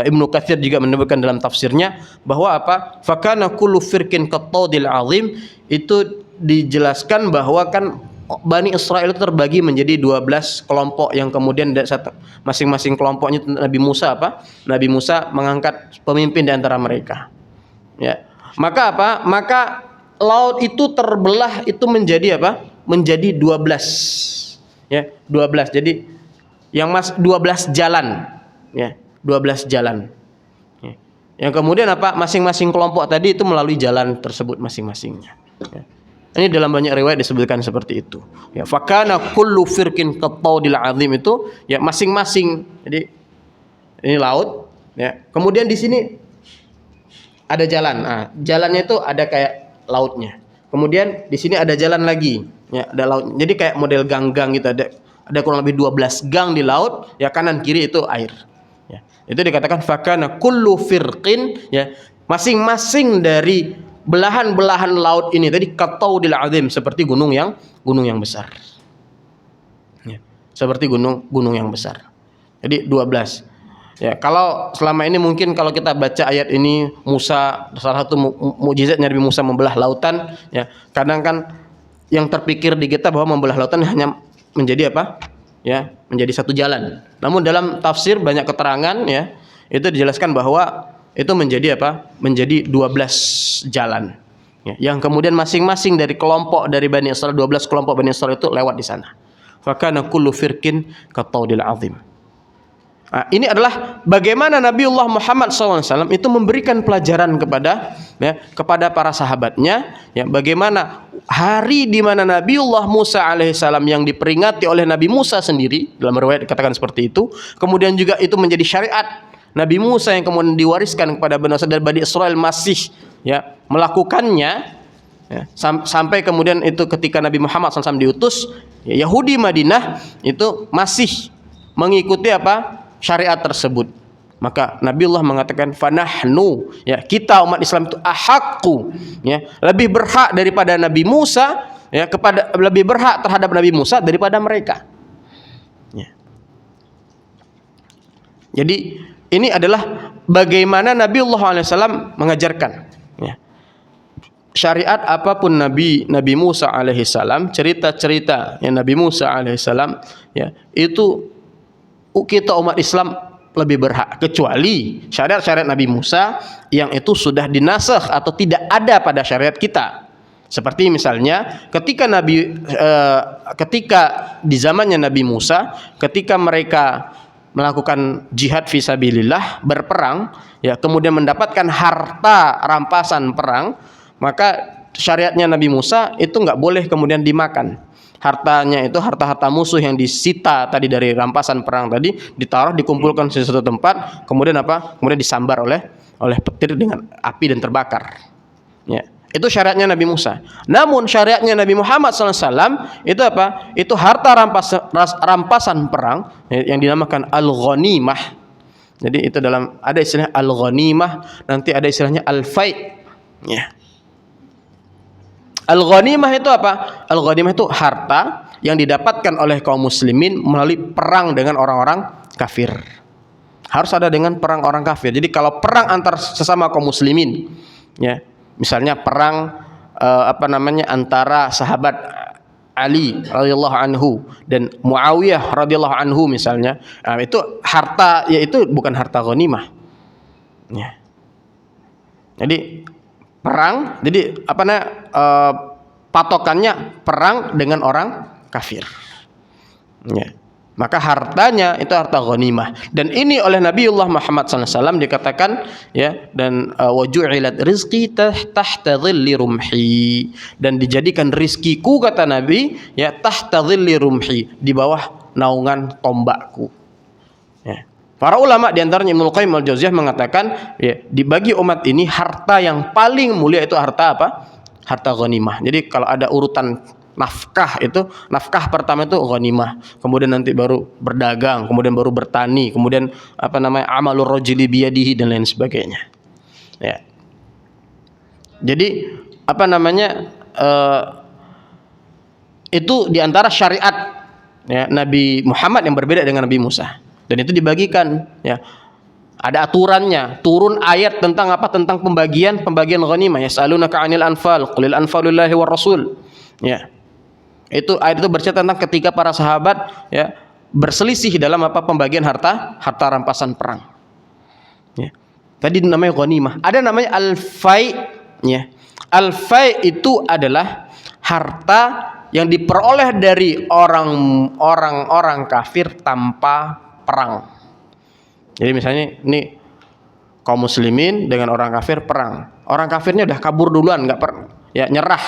Ibnu Katsir juga menyebutkan dalam tafsirnya bahwa apa? Fakana kullu firqin kattaudil azim, itu dijelaskan bahwa kan Bani Israel itu terbagi menjadi 12 kelompok yang kemudian masing-masing kelompoknya Nabi Musa apa? Nabi Musa mengangkat pemimpin di antara mereka. Ya. Maka apa? Maka laut itu terbelah itu menjadi apa? Menjadi 12. Ya, 12. Jadi yang 12 jalan, ya, 12 jalan. Ya. Yang kemudian apa? Masing-masing kelompok tadi itu melalui jalan tersebut masing-masingnya. Ya. Ini dalam banyak riwayat disebutkan seperti itu. Ya, fakana kullu firqin kattaudil azim itu ya masing-masing. Jadi ini laut, ya. Kemudian di sini ada jalan. Nah, jalannya itu ada kayak lautnya. Kemudian di sini ada jalan lagi, ya, ada laut. Jadi kayak model gang-gang gitu, ada kurang lebih 12 gang di laut, ya, kanan kiri itu air. Ya. Itu dikatakan fakana kullu firqin, ya, masing-masing dari belahan-belahan laut ini tadi kataudil azim, seperti gunung yang besar. Ya, seperti gunung yang besar. Jadi 12. Ya, kalau selama ini mungkin kalau kita baca ayat ini Musa, salah satu mukjizatnya Nabi Musa membelah lautan, ya. Kadang kan yang terpikir di kita bahwa membelah lautan hanya menjadi apa? Ya, menjadi satu jalan. Namun dalam tafsir banyak keterangan, ya, itu dijelaskan bahwa itu menjadi apa? Menjadi 12 jalan. Ya, yang kemudian masing-masing dari kelompok dari Bani Israil, 12 kelompok Bani Israil itu lewat di sana. Fakana kullu firqin kataudil azim. Nah, ini adalah bagaimana Nabiullah Muhammad SAW itu memberikan pelajaran kepada para sahabatnya, ya, bagaimana hari di mana Nabiullah Musa alaihissalam yang diperingati oleh Nabi Musa sendiri, dalam riwayat dikatakan seperti itu, kemudian juga itu menjadi syariat Nabi Musa yang kemudian diwariskan kepada Bani Israil masih, ya, melakukannya, ya, sampai kemudian itu ketika Nabi Muhammad SAW diutus, ya, Yahudi Madinah itu masih mengikuti apa? Syariat tersebut. Maka Nabiullah mengatakan fanahnu, ya, kita umat Islam itu ahaqqu, ya, lebih berhak daripada Nabi Musa, ya, lebih berhak terhadap Nabi Musa daripada mereka. Ya. Jadi ini adalah bagaimana Nabiullah SAW mengajarkan, ya. Syariat apapun Nabi Musa alaihissalam, cerita-cerita yang Nabi Musa alaihissalam, ya, itu kita umat Islam lebih berhak, kecuali syariat-syariat Nabi Musa yang itu sudah dinasakh atau tidak ada pada syariat kita. Seperti misalnya ketika di zamannya Nabi Musa, ketika mereka melakukan jihad fisabilillah, berperang, ya, kemudian mendapatkan harta rampasan perang, maka syariatnya Nabi Musa itu nggak boleh kemudian dimakan. Hartanya itu harta-harta musuh yang disita tadi dari rampasan perang tadi ditaruh, dikumpulkan di suatu tempat, kemudian apa? Kemudian disambar oleh petir dengan api dan terbakar. Ya, itu syariatnya Nabi Musa. Namun syariatnya Nabi Muhammad SAW itu apa? Itu harta rampasan perang, ya, yang dinamakan al-ghanimah. Jadi itu ada istilah al-ghanimah, nanti ada istilahnya al-fai'. Ya. Al-ghanimah itu apa? Al-ghanimah itu harta yang didapatkan oleh kaum muslimin melalui perang dengan orang-orang kafir. Harus ada dengan perang orang kafir. Jadi kalau perang antar sesama kaum muslimin, ya, misalnya perang antara sahabat Ali radhiyallahu anhu dan Muawiyah radhiyallahu anhu misalnya, itu harta, yaitu bukan harta ghanimah. Ya. Jadi perang, jadi patokannya perang dengan orang kafir. Ya. Maka hartanya itu harta ghanimah. Dan ini oleh Nabiullah Muhammad SAW dikatakan, ya, dan waju'ilat rizqi tahta dhilli rumhi, dan dijadikan rizkiku, kata Nabi, ya, tahta dhilli rumhi, di bawah naungan tombakku. Ya. Para ulama di antaranya Ibnu Qayyim al-Jauziyah mengatakan, ya, dibagi umat ini harta yang paling mulia itu harta apa? Harta ghanimah. Jadi kalau ada urutan nafkah, itu nafkah pertama itu ghanimah, kemudian nanti baru berdagang, kemudian baru bertani, kemudian amalur rajuli biyadihi dan lain sebagainya. Ya. Jadi itu di antara syariat, ya, Nabi Muhammad yang berbeda dengan Nabi Musa. Dan itu dibagikan, ya. Ada aturannya, turun ayat tentang apa? Tentang pembagian ghanimah. Yas'alunaka 'anil anfal, qulil anfalu lillahi war rasul. Ya. Itu ayat itu bercerita tentang ketika para sahabat, ya, berselisih dalam apa? Pembagian harta rampasan perang. Ya. Tadi namanya ghanimah. Ada namanya al-fai', ya. Al-fai' itu adalah harta yang diperoleh dari orang kafir tanpa perang. Jadi misalnya ini kaum muslimin dengan orang kafir perang. Orang kafirnya udah kabur duluan, nyerah,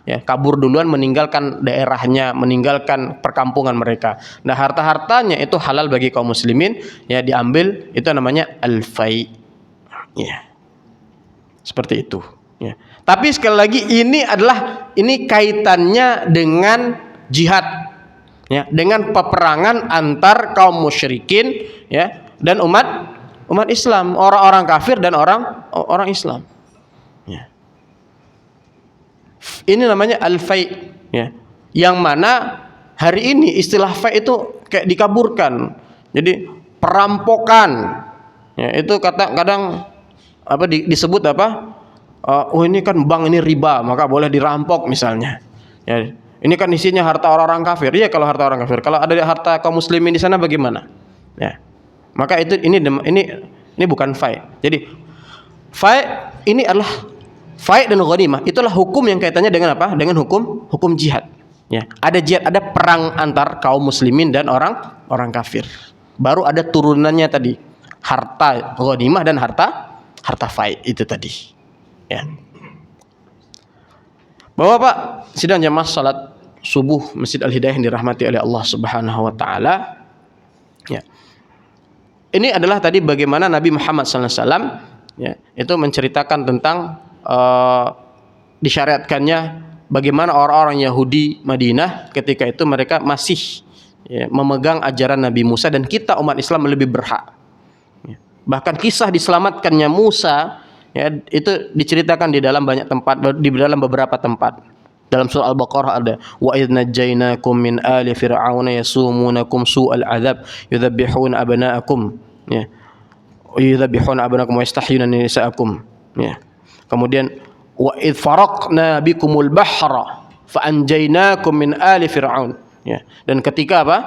ya, kabur duluan, meninggalkan daerahnya, meninggalkan perkampungan mereka. Nah, harta-hartanya itu halal bagi kaum muslimin, ya, diambil, itu namanya al-fai'. Ya. Seperti itu, ya. Tapi sekali lagi ini kaitannya dengan jihad, ya, dengan peperangan antar kaum musyrikin, ya, dan umat Islam, orang-orang kafir dan orang Islam. Ya. Ini namanya al-fai, ya. Yang mana hari ini istilah fai itu kayak dikaburkan. Jadi perampokan. Ya, itu kadang disebut apa? Oh ini kan bank ini riba, maka boleh dirampok misalnya. Ya, ini kan isinya harta orang-orang kafir. Iya kalau harta orang kafir. Kalau ada harta kaum muslimin di sana bagaimana? Ya. Maka ini bukan fai. Jadi fai ini adalah fai dan ghanimah. Itulah hukum yang kaitannya dengan apa? Dengan hukum jihad. Ya, ada jihad, ada perang antar kaum muslimin dan orang kafir. Baru ada turunannya tadi, harta ghanimah dan harta fai itu tadi. Ya. Bapak-bapak, sidang jamaah salat subuh Masjid Al-Hidayah yang dirahmati oleh Allah Subhanahu wa taala. Ya. Ini adalah tadi bagaimana Nabi Muhammad SAW ya, itu menceritakan tentang disyariatkannya bagaimana orang-orang Yahudi Madinah ketika itu mereka masih ya, memegang ajaran Nabi Musa, dan kita umat Islam lebih berhak. Ya. Bahkan kisah diselamatkannya Musa ya, itu diceritakan di dalam banyak tempat, di dalam beberapa tempat. Dalam surah Al-Baqarah ada wa idz najjaynakum min ali fir'auna yasumunakum su'al adzab yudzabbihuna abna'akum ya. Yudzabbihuna abna'akum wa yastahyuna nisa'akum ya. Kemudian wa idz faraqna bikumul bahra fa anjaynakum min ali fir'aun ya. Dan ketika apa?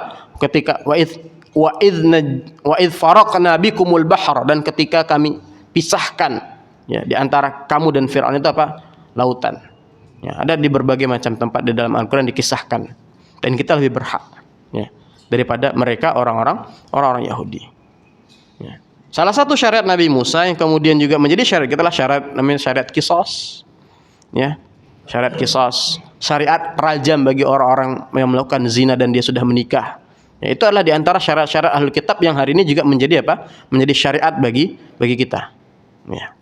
Ketika wa idz faraqna bikumul bahra, dan ketika kami pisahkan ya di antara kamu dan Firaun itu apa? Lautan. Ya, ada di berbagai macam tempat di dalam Al-Quran dikisahkan, dan kita lebih berhak ya, daripada mereka orang-orang Yahudi. Ya. Salah satu syariat Nabi Musa yang kemudian juga menjadi syariat kita adalah syariat namanya syariat qisas. Ya, syariat qisas, syariat rajam bagi orang-orang yang melakukan zina dan dia sudah menikah. Ya, itu adalah di antara syariat-syariat Ahlul Kitab yang hari ini juga menjadi apa? Menjadi syariat bagi kita. Ya.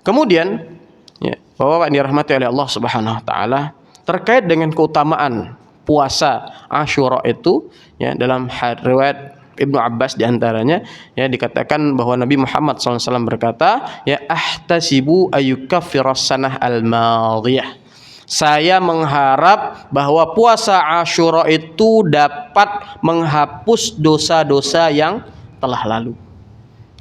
Kemudian ya, Bapak-bapak dirahmati oleh Allah Subhanahu wa taala, terkait dengan keutamaan puasa Asyura itu ya, dalam riwayat Ibnu Abbas diantaranya ya dikatakan bahwa Nabi Muhammad SAW berkata ya ahtasibu ayyukaffiras sanah al-madiyah, saya mengharap bahwa puasa Asyura itu dapat menghapus dosa-dosa yang telah lalu.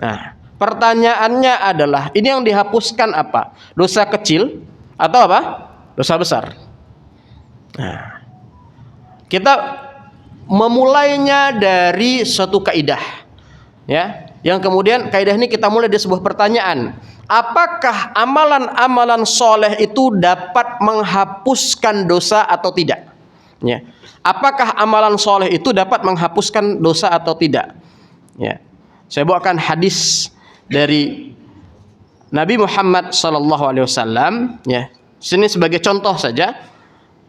Nah, pertanyaannya adalah, ini yang dihapuskan apa? Dosa kecil atau apa? Dosa besar. Nah, kita memulainya dari suatu kaidah, ya. Yang kemudian kaidah ini kita mulai dari sebuah pertanyaan. Apakah amalan-amalan soleh itu dapat menghapuskan dosa atau tidak? Ya. Apakah amalan soleh itu dapat menghapuskan dosa atau tidak? Ya. Saya bawakan hadis dari Nabi Muhammad SAW ya. Sini sebagai contoh saja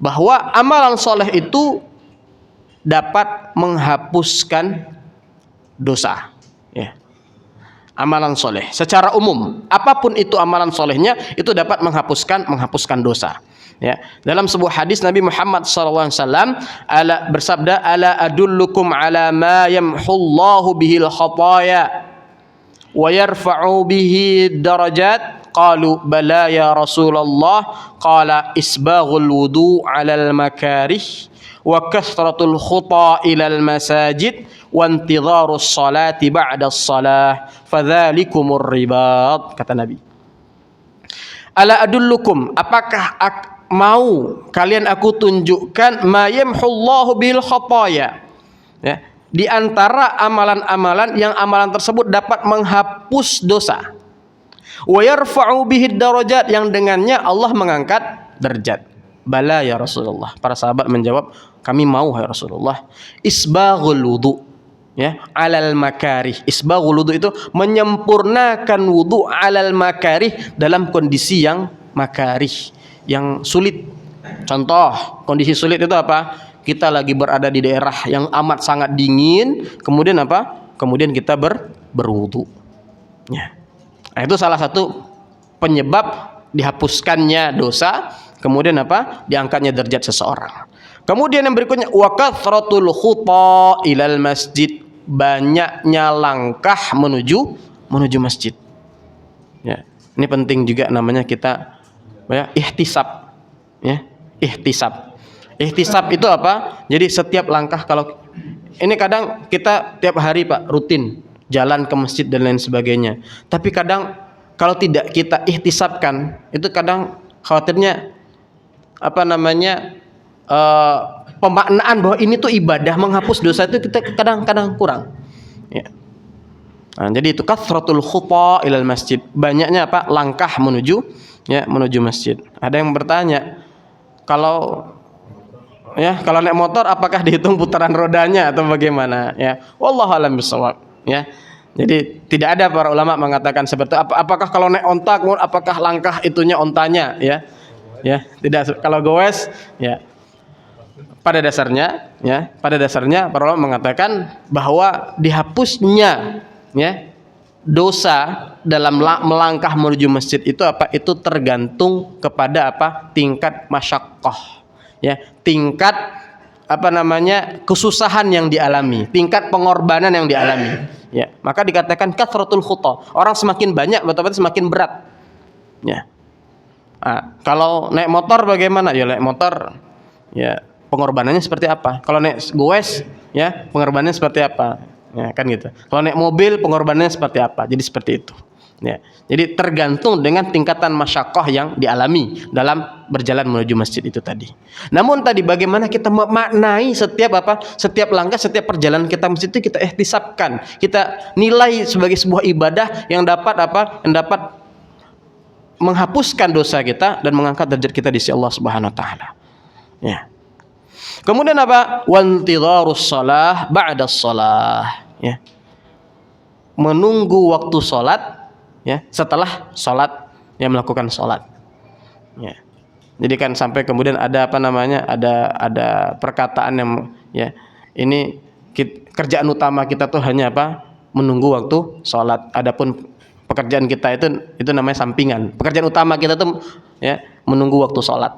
bahwa amalan soleh itu dapat menghapuskan dosa ya. Amalan soleh secara umum, apapun itu amalan solehnya, itu dapat menghapuskan dosa ya. Dalam sebuah hadis Nabi Muhammad SAW bersabda, ala adullukum ala ma yamhullahu bihil khataya wa yarfa'u bihi darajat, qalu bala ya Rasulullah, qala isbaghul wudu 'alal makarih wa kasratul khuta ilal masajid wa intidharus salati ba'da as-salah fadzalikumur ribat, kata Nabi. Ala adullukum, apakah mau kalian aku tunjukkan ma yamhullahu bil khataya ya, di antara amalan-amalan yang amalan tersebut dapat menghapus dosa. Wa yarfa'u bihi darajat, yang dengannya Allah mengangkat derajat. Bala ya Rasulullah. Para sahabat menjawab, kami mau ya Rasulullah. Isbaghul wudu ya, alal makarih. Isbaghul wudu itu menyempurnakan wudu alal makarih, dalam kondisi yang makarih, yang sulit. Contoh, kondisi sulit itu apa? Kita lagi berada di daerah yang amat sangat dingin, kemudian apa? Kemudian kita berwudu. Ya. Nah, itu salah satu penyebab dihapuskannya dosa, kemudian apa? Diangkatnya derajat seseorang. Kemudian yang berikutnya wa kathratul khuta ilal masjid, banyaknya langkah menuju masjid. Ya. Ini penting juga namanya kita ya, ihtisab. Ya, ihtisab. Ihtisab itu apa? Jadi setiap langkah, kalau ini kadang kita tiap hari Pak rutin jalan ke masjid dan lain sebagainya. Tapi kadang kalau tidak kita ihtisabkan, itu kadang khawatirnya apa namanya pemaknaan bahwa ini tuh ibadah, menghapus dosa itu kita kadang-kadang kurang. Ya. Nah, jadi itu kathratul khuta ilal masjid, banyaknya apa? Langkah menuju masjid. Ada yang bertanya, kalau naik motor apakah dihitung putaran rodanya atau bagaimana? Ya, wallahu a'lam bishawab. Ya. Jadi tidak ada para ulama mengatakan seperti apakah kalau naik onta apakah langkah itunya ontanya, ya. Ya, tidak. Kalau goes, ya. Pada dasarnya para ulama mengatakan bahwa dihapusnya dosa dalam melangkah menuju masjid itu itu tergantung kepada tingkat masyaqqah, tingkat kesusahan yang dialami, tingkat pengorbanan yang dialami, maka dikatakan kathratul khuta. Orang semakin banyak otomatis semakin berat, kalau naik motor bagaimana? Naik motor pengorbanannya seperti apa? Kalau naik goes, pengorbanannya seperti apa? Kan gitu. Kalau naik mobil, pengorbanannya seperti apa? Jadi seperti itu. Jadi tergantung dengan tingkatan masyaqqah yang dialami dalam berjalan menuju masjid itu tadi. Namun tadi bagaimana kita memaknai setiap langkah, setiap perjalanan kita masjid itu kita ihtisabkan, kita nilai sebagai sebuah ibadah yang dapat menghapuskan dosa kita dan mengangkat derajat kita di sisi Allah Subhanahu wa taala. Kemudian wantidharus shalah ba'da shalah, menunggu waktu salat setelah salat, melakukan salat. Jadi kan sampai kemudian ada ada perkataan yang ini kerjaan utama kita tuh hanya menunggu waktu salat. Adapun pekerjaan kita itu namanya sampingan. Pekerjaan utama kita tuh menunggu waktu salat.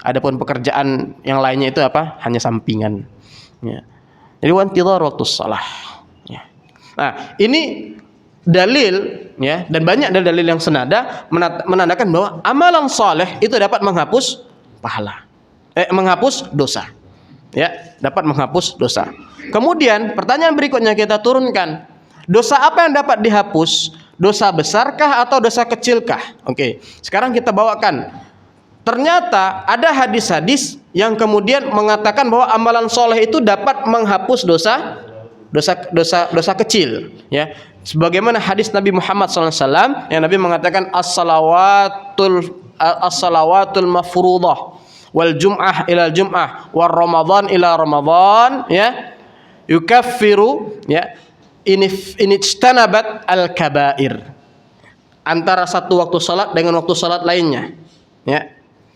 Adapun pekerjaan yang lainnya itu hanya sampingan. Jadi wantidhar waktu shalah. Nah, ini dalil dan banyak dalil yang senada menandakan bahwa amalan saleh itu dapat menghapus pahala. Menghapus dosa. Dapat menghapus dosa. Kemudian pertanyaan berikutnya kita turunkan. Dosa apa yang dapat dihapus? Dosa besarkah atau dosa kecilkah? Oke, sekarang kita bawakan. Ternyata ada hadis-hadis yang kemudian mengatakan bahwa amalan soleh itu dapat menghapus dosa kecil, sebagaimana hadis Nabi Muhammad SAW yang Nabi mengatakan as-salawatul mafruḍah wal jum'ah ila jum'ah war ramadan ila ramadan yukaffiru inijtanabat al-kabair, antara satu waktu salat dengan waktu salat lainnya,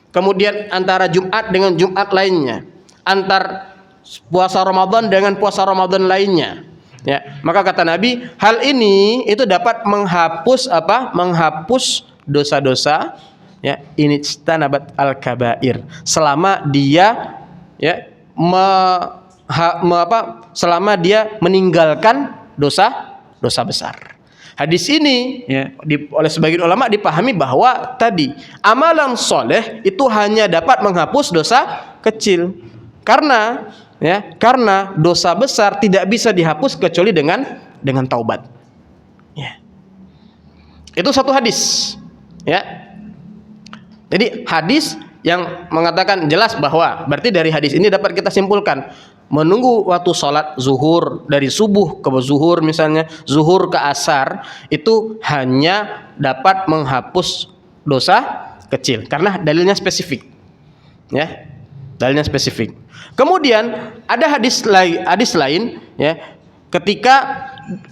kemudian antara Jumat dengan Jumat lainnya, antar puasa Ramadan dengan puasa Ramadan lainnya. Maka kata Nabi, hal ini itu dapat menghapus menghapus dosa-dosa inijtanabat al-kabair, selama dia selama dia meninggalkan dosa besar. Hadis ini oleh sebagian ulama dipahami bahwa tadi amalan soleh itu hanya dapat menghapus dosa kecil, karena dosa besar tidak bisa dihapus kecuali dengan taubat. Itu satu hadis. Jadi hadis yang mengatakan jelas bahwa berarti dari hadis ini dapat kita simpulkan menunggu waktu sholat zuhur, dari subuh ke zuhur misalnya, zuhur ke asar, itu hanya dapat menghapus dosa kecil karena dalilnya spesifik. Dalilnya spesifik. Kemudian ada hadis lain ketika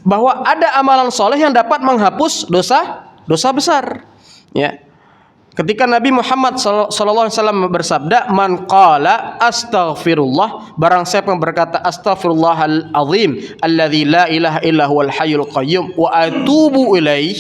bahwa ada amalan soleh yang dapat menghapus dosa besar. Ketika Nabi Muhammad SAW bersabda, man qala astaghfirullah, barang siapa yang berkata astaghfirullahal azim alladzi la ilaha illa huwal hayyul qayyum wa atubu ilaih,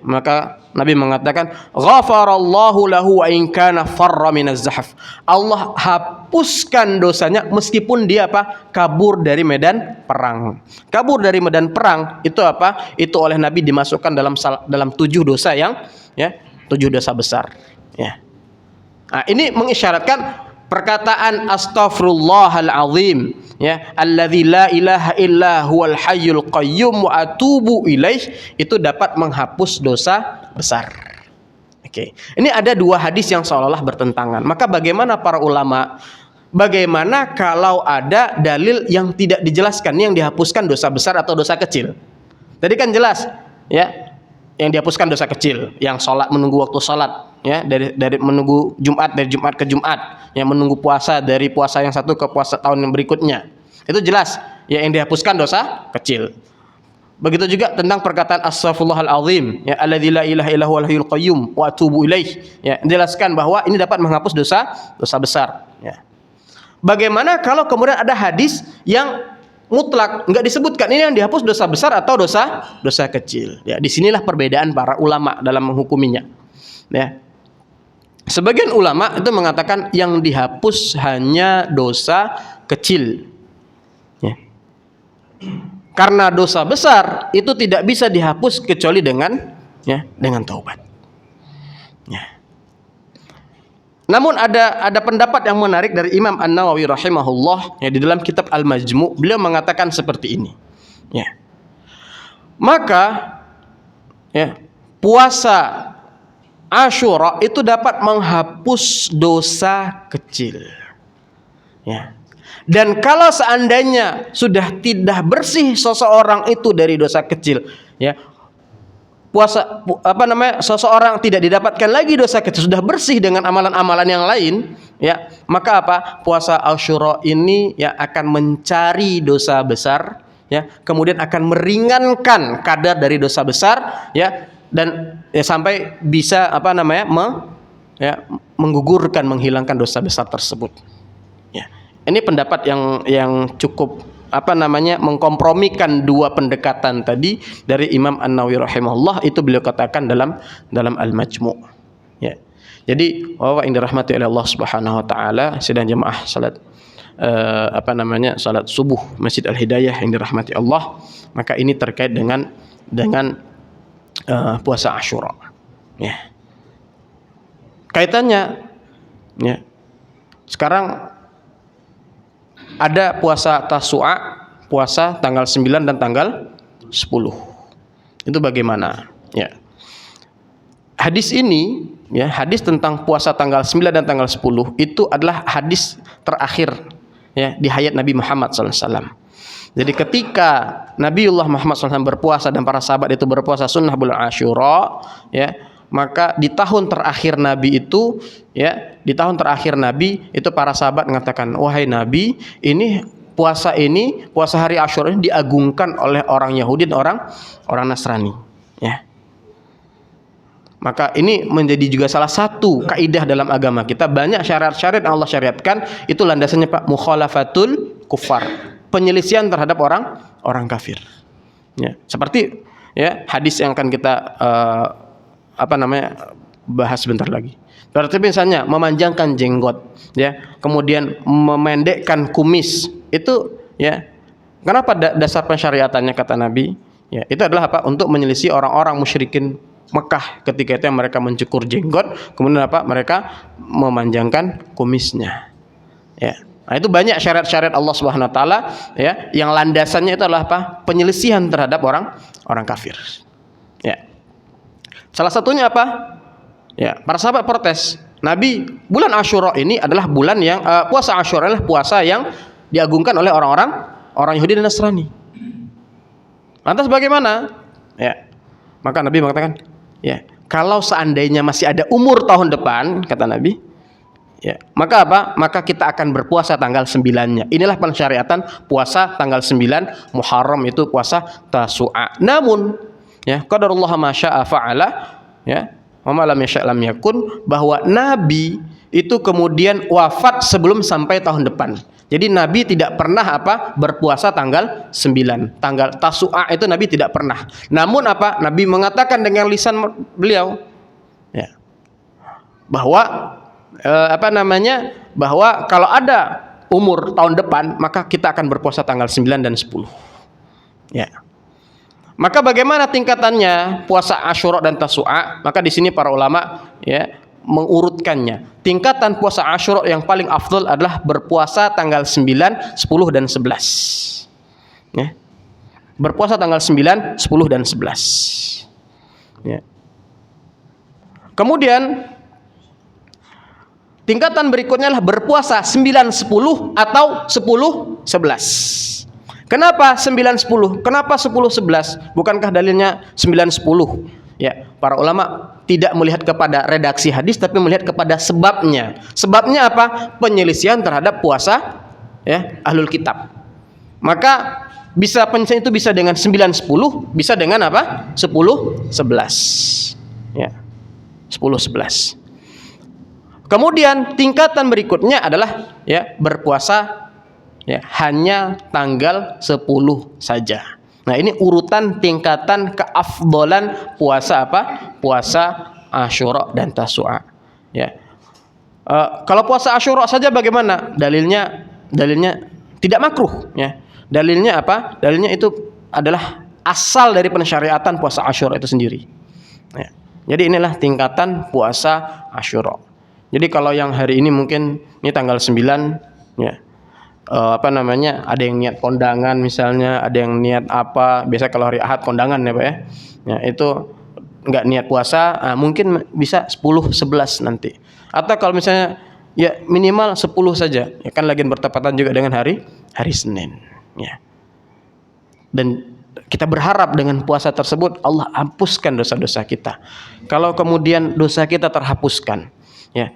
maka Nabi mengatakan ghafarallahu lahu wa in kana farra minaz zahf, Allah hapuskan dosanya meskipun dia kabur dari medan perang. Kabur dari medan perang itu itu oleh Nabi dimasukkan dalam 7 dosa yang 7 dosa besar. Nah, ini mengisyaratkan perkataan astaghfirullahal azim, ya, alladzi la ilaha illa huwal hayyul qayyum wa atubu ilaih, itu dapat menghapus dosa besar. Oke. Ini ada dua hadis yang seolah-olah bertentangan. Maka bagaimana para ulama? Bagaimana kalau ada dalil yang tidak dijelaskan, yang dihapuskan dosa besar atau dosa kecil? Tadi kan jelas, ya, yang dihapuskan dosa kecil, yang sholat menunggu waktu sholat, ya, dari menunggu Jumat, dari Jumat ke Jumat, yang menunggu puasa dari puasa yang satu ke puasa tahun yang berikutnya, itu jelas, ya, yang dihapuskan dosa kecil. Begitu juga tentang perkataan astaghfirullahal azim, ya, alladzi la ilaha illa huwal hayyul qayyum wa atubu ilaih, ya, jelaskan bahwa ini dapat menghapus dosa besar, ya. Bagaimana kalau kemudian ada hadis yang mutlak, nggak disebutkan ini yang dihapus dosa besar atau dosa kecil, ya, disinilah perbedaan para ulama dalam menghukuminya, ya. Sebagian ulama itu mengatakan yang dihapus hanya dosa kecil, ya. Karena dosa besar itu tidak bisa dihapus kecuali dengan, ya, dengan taubat, ya. Namun ada pendapat yang menarik dari Imam An-Nawawi rahimahullah, ya, di dalam kitab Al-Majmu', beliau mengatakan seperti ini, ya. Maka, ya, puasa Asyura itu dapat menghapus dosa kecil, ya. Dan kalau seandainya sudah tidak bersih seseorang itu dari dosa kecil, ya, seseorang tidak didapatkan lagi dosa kecil, sudah bersih dengan amalan-amalan yang lain, ya, maka puasa Asyura ini, ya, akan mencari dosa besar, ya, kemudian akan meringankan kadar dari dosa besar, ya, dan, ya, sampai bisa menggugurkan, menghilangkan dosa besar tersebut, ya. Ini pendapat yang cukup mengkompromikan dua pendekatan tadi dari Imam An-Nawawi rahimahullah, itu beliau katakan dalam Al-Majmu', ya. Jadi bahwa yang dirahmati oleh Allah Subhanahu wa taala, sidang jemaah salat salat subuh Masjid Al-Hidayah yang dirahmati Allah, maka ini terkait dengan puasa Asyura, ya. Kaitannya, ya, sekarang ada puasa Tasu'a, puasa tanggal 9 dan tanggal 10. Itu bagaimana? Ya. Hadis ini, ya, hadis tentang puasa tanggal 9 dan tanggal 10 itu adalah hadis terakhir, ya, di hayat Nabi Muhammad SAW. Jadi ketika Nabiullah Muhammad SAW berpuasa dan para sahabat itu berpuasa sunnah bulan Asyura, ya, maka di tahun terakhir Nabi itu, ya, di tahun terakhir Nabi itu para sahabat mengatakan, wahai Nabi, ini puasa hari Asyura ini diagungkan oleh orang Yahudi dan orang Nasrani, ya. Maka ini menjadi juga salah satu kaidah dalam agama kita. Banyak syariat-syariat yang Allah syariatkan itu landasannya mukhalafatul kufar, penyelisihan terhadap orang kafir, ya. Seperti, ya, hadis yang akan kita bahas sebentar lagi. Berarti misalnya memanjangkan jenggot, ya, kemudian memendekkan kumis, itu, ya, kenapa dasar pensyariatannya kata Nabi, ya, itu adalah untuk menyelisih orang-orang musyrikin Mekah ketika itu yang mereka mencukur jenggot, kemudian mereka memanjangkan kumisnya, ya. Nah, itu banyak syariat-syariat Allah Subhanahu wa taala, ya, yang landasannya itu adalah penyelisihan terhadap orang kafir, ya. Salah satunya ya, para sahabat protes, Nabi, bulan Asyura ini adalah bulan yang puasa Asyura adalah puasa yang diagungkan oleh orang Yahudi dan Nasrani. Lantas bagaimana? Ya. Maka Nabi mengatakan, ya, kalau seandainya masih ada umur tahun depan, kata Nabi, ya, maka kita akan berpuasa tanggal 9-nya. Inilah pensyariatan puasa tanggal 9 Muharram, itu puasa Tasu'a. Namun, ya, qadarullah ma syaa fa'ala, ya, wa ma lam yasha' lam yakun, bahwa Nabi itu kemudian wafat sebelum sampai tahun depan. Jadi Nabi tidak pernah berpuasa tanggal 9. Tanggal Tasu'a itu Nabi tidak pernah. Namun Nabi mengatakan dengan lisan beliau, ya, bahwa bahwa kalau ada umur tahun depan maka kita akan berpuasa tanggal 9 dan 10. Ya. Maka bagaimana tingkatannya puasa Asyura dan Tasu'a? Maka di sini para ulama, ya, mengurutkannya. Tingkatan puasa Asyura yang paling afdol adalah berpuasa tanggal 9, 10 dan 11. Ya. Berpuasa tanggal 9, 10 dan 11. Ya. Kemudian tingkatan berikutnya adalah berpuasa 9, 10 atau 10, 11. Kenapa 9, 10? Kenapa 10, 11? Bukankah dalilnya 9, 10? Ya, para ulama tidak melihat kepada redaksi hadis tapi melihat kepada sebabnya. Sebabnya apa? Penyelisihan terhadap puasa ya ahlul kitab. Maka bisa penyelisihan itu bisa dengan 9, 10, bisa dengan apa? 10, 11. Ya. 10, 11. Kemudian tingkatan berikutnya adalah ya berpuasa ya hanya tanggal 10 saja. Nah, ini urutan tingkatan keafdolan puasa apa? Puasa Asyura dan Tasu'a. Ya. Kalau puasa Asyura saja bagaimana? Dalilnya tidak makruh ya. Dalilnya apa? Dalilnya itu adalah asal dari pensyariatan puasa Asyura itu sendiri. Ya. Jadi inilah tingkatan puasa Asyura. Jadi kalau yang hari ini mungkin ini tanggal 9 ya. Ada yang niat kondangan misalnya, ada yang niat apa, biasa kalau hari Ahad kondangan ya Pak ya. Ya, itu enggak niat puasa, mungkin bisa 10, 11 nanti. Atau kalau misalnya ya minimal 10 saja, ya kan lagi bertepatan juga dengan hari Senin, ya. Dan kita berharap dengan puasa tersebut Allah hapuskan dosa-dosa kita. Kalau kemudian dosa kita terhapuskan, ya.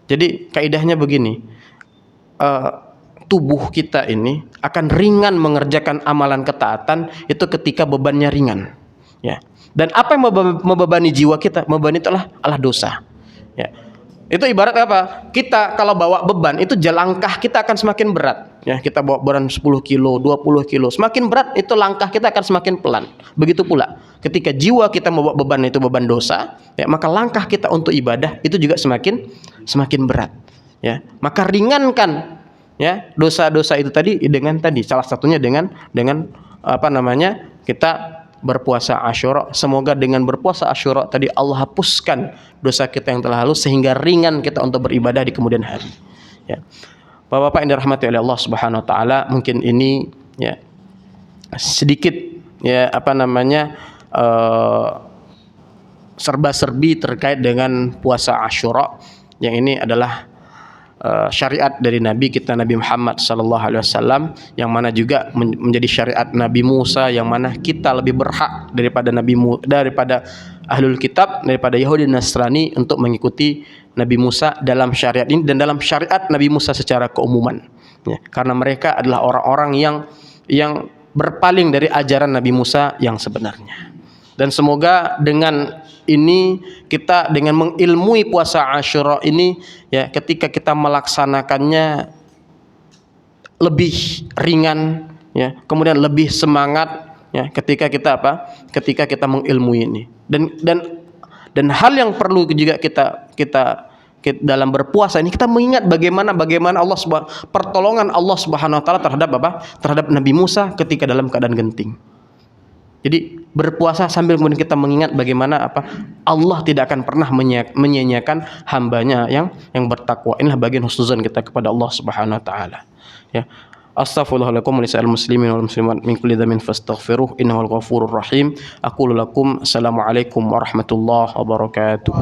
Jadi kaidahnya begini, tubuh kita ini akan ringan mengerjakan amalan ketaatan itu ketika bebannya ringan, ya. Dan apa yang membebani jiwa kita? Membebani itu adalah dosa, ya. Itu ibarat apa? Kita kalau bawa beban itu langkah kita akan semakin berat, ya. Kita bawa beban 10 kilo, 20 kilo, semakin berat itu langkah kita akan semakin pelan. Begitu pula ketika jiwa kita membawa beban itu beban dosa, ya, maka langkah kita untuk ibadah itu juga semakin berat, ya. Maka ringankan ya dosa-dosa itu tadi dengan salah satunya dengan kita berpuasa Asyura. Semoga dengan berpuasa Asyura tadi Allah hapuskan dosa kita yang telah lalu sehingga ringan kita untuk beribadah di kemudian hari, ya. Bapak-bapak yang dirahmati oleh Allah Subhanahu wa taala, mungkin ini ya sedikit ya serba-serbi terkait dengan puasa Asyura yang ini adalah syariat dari Nabi kita Nabi Muhammad sallallahu alaihi wasallam, yang mana juga menjadi syariat Nabi Musa, yang mana kita lebih berhak daripada ahlul kitab, daripada Yahudi dan Nasrani untuk mengikuti Nabi Musa dalam syariat ini dan dalam syariat Nabi Musa secara keumuman, ya. Karena mereka adalah orang-orang yang berpaling dari ajaran Nabi Musa yang sebenarnya. Dan semoga dengan ini kita dengan mengilmui puasa Asyura ini ya, ketika kita melaksanakannya lebih ringan ya, kemudian lebih semangat ya ketika kita mengilmui ini. Dan hal yang perlu juga kita dalam berpuasa ini kita mengingat bagaimana pertolongan Allah Subhanahu wa taala terhadap Nabi Musa ketika dalam keadaan genting. Jadi berpuasa sambil kemudian kita mengingat bagaimana Allah tidak akan pernah menyia-nyiakan hambanya yang bertakwa. Inilah bagian husnuzan kita kepada Allah Subhanahu wa taala, ya. Astaghfirullahaladzim wa lisa'il muslimin wal muslimat min kulli dhanbin fastaghfiruh innahu al-ghafurur rahim. Aqulu lakum assalamualaikum warahmatullahi wabarakatuh.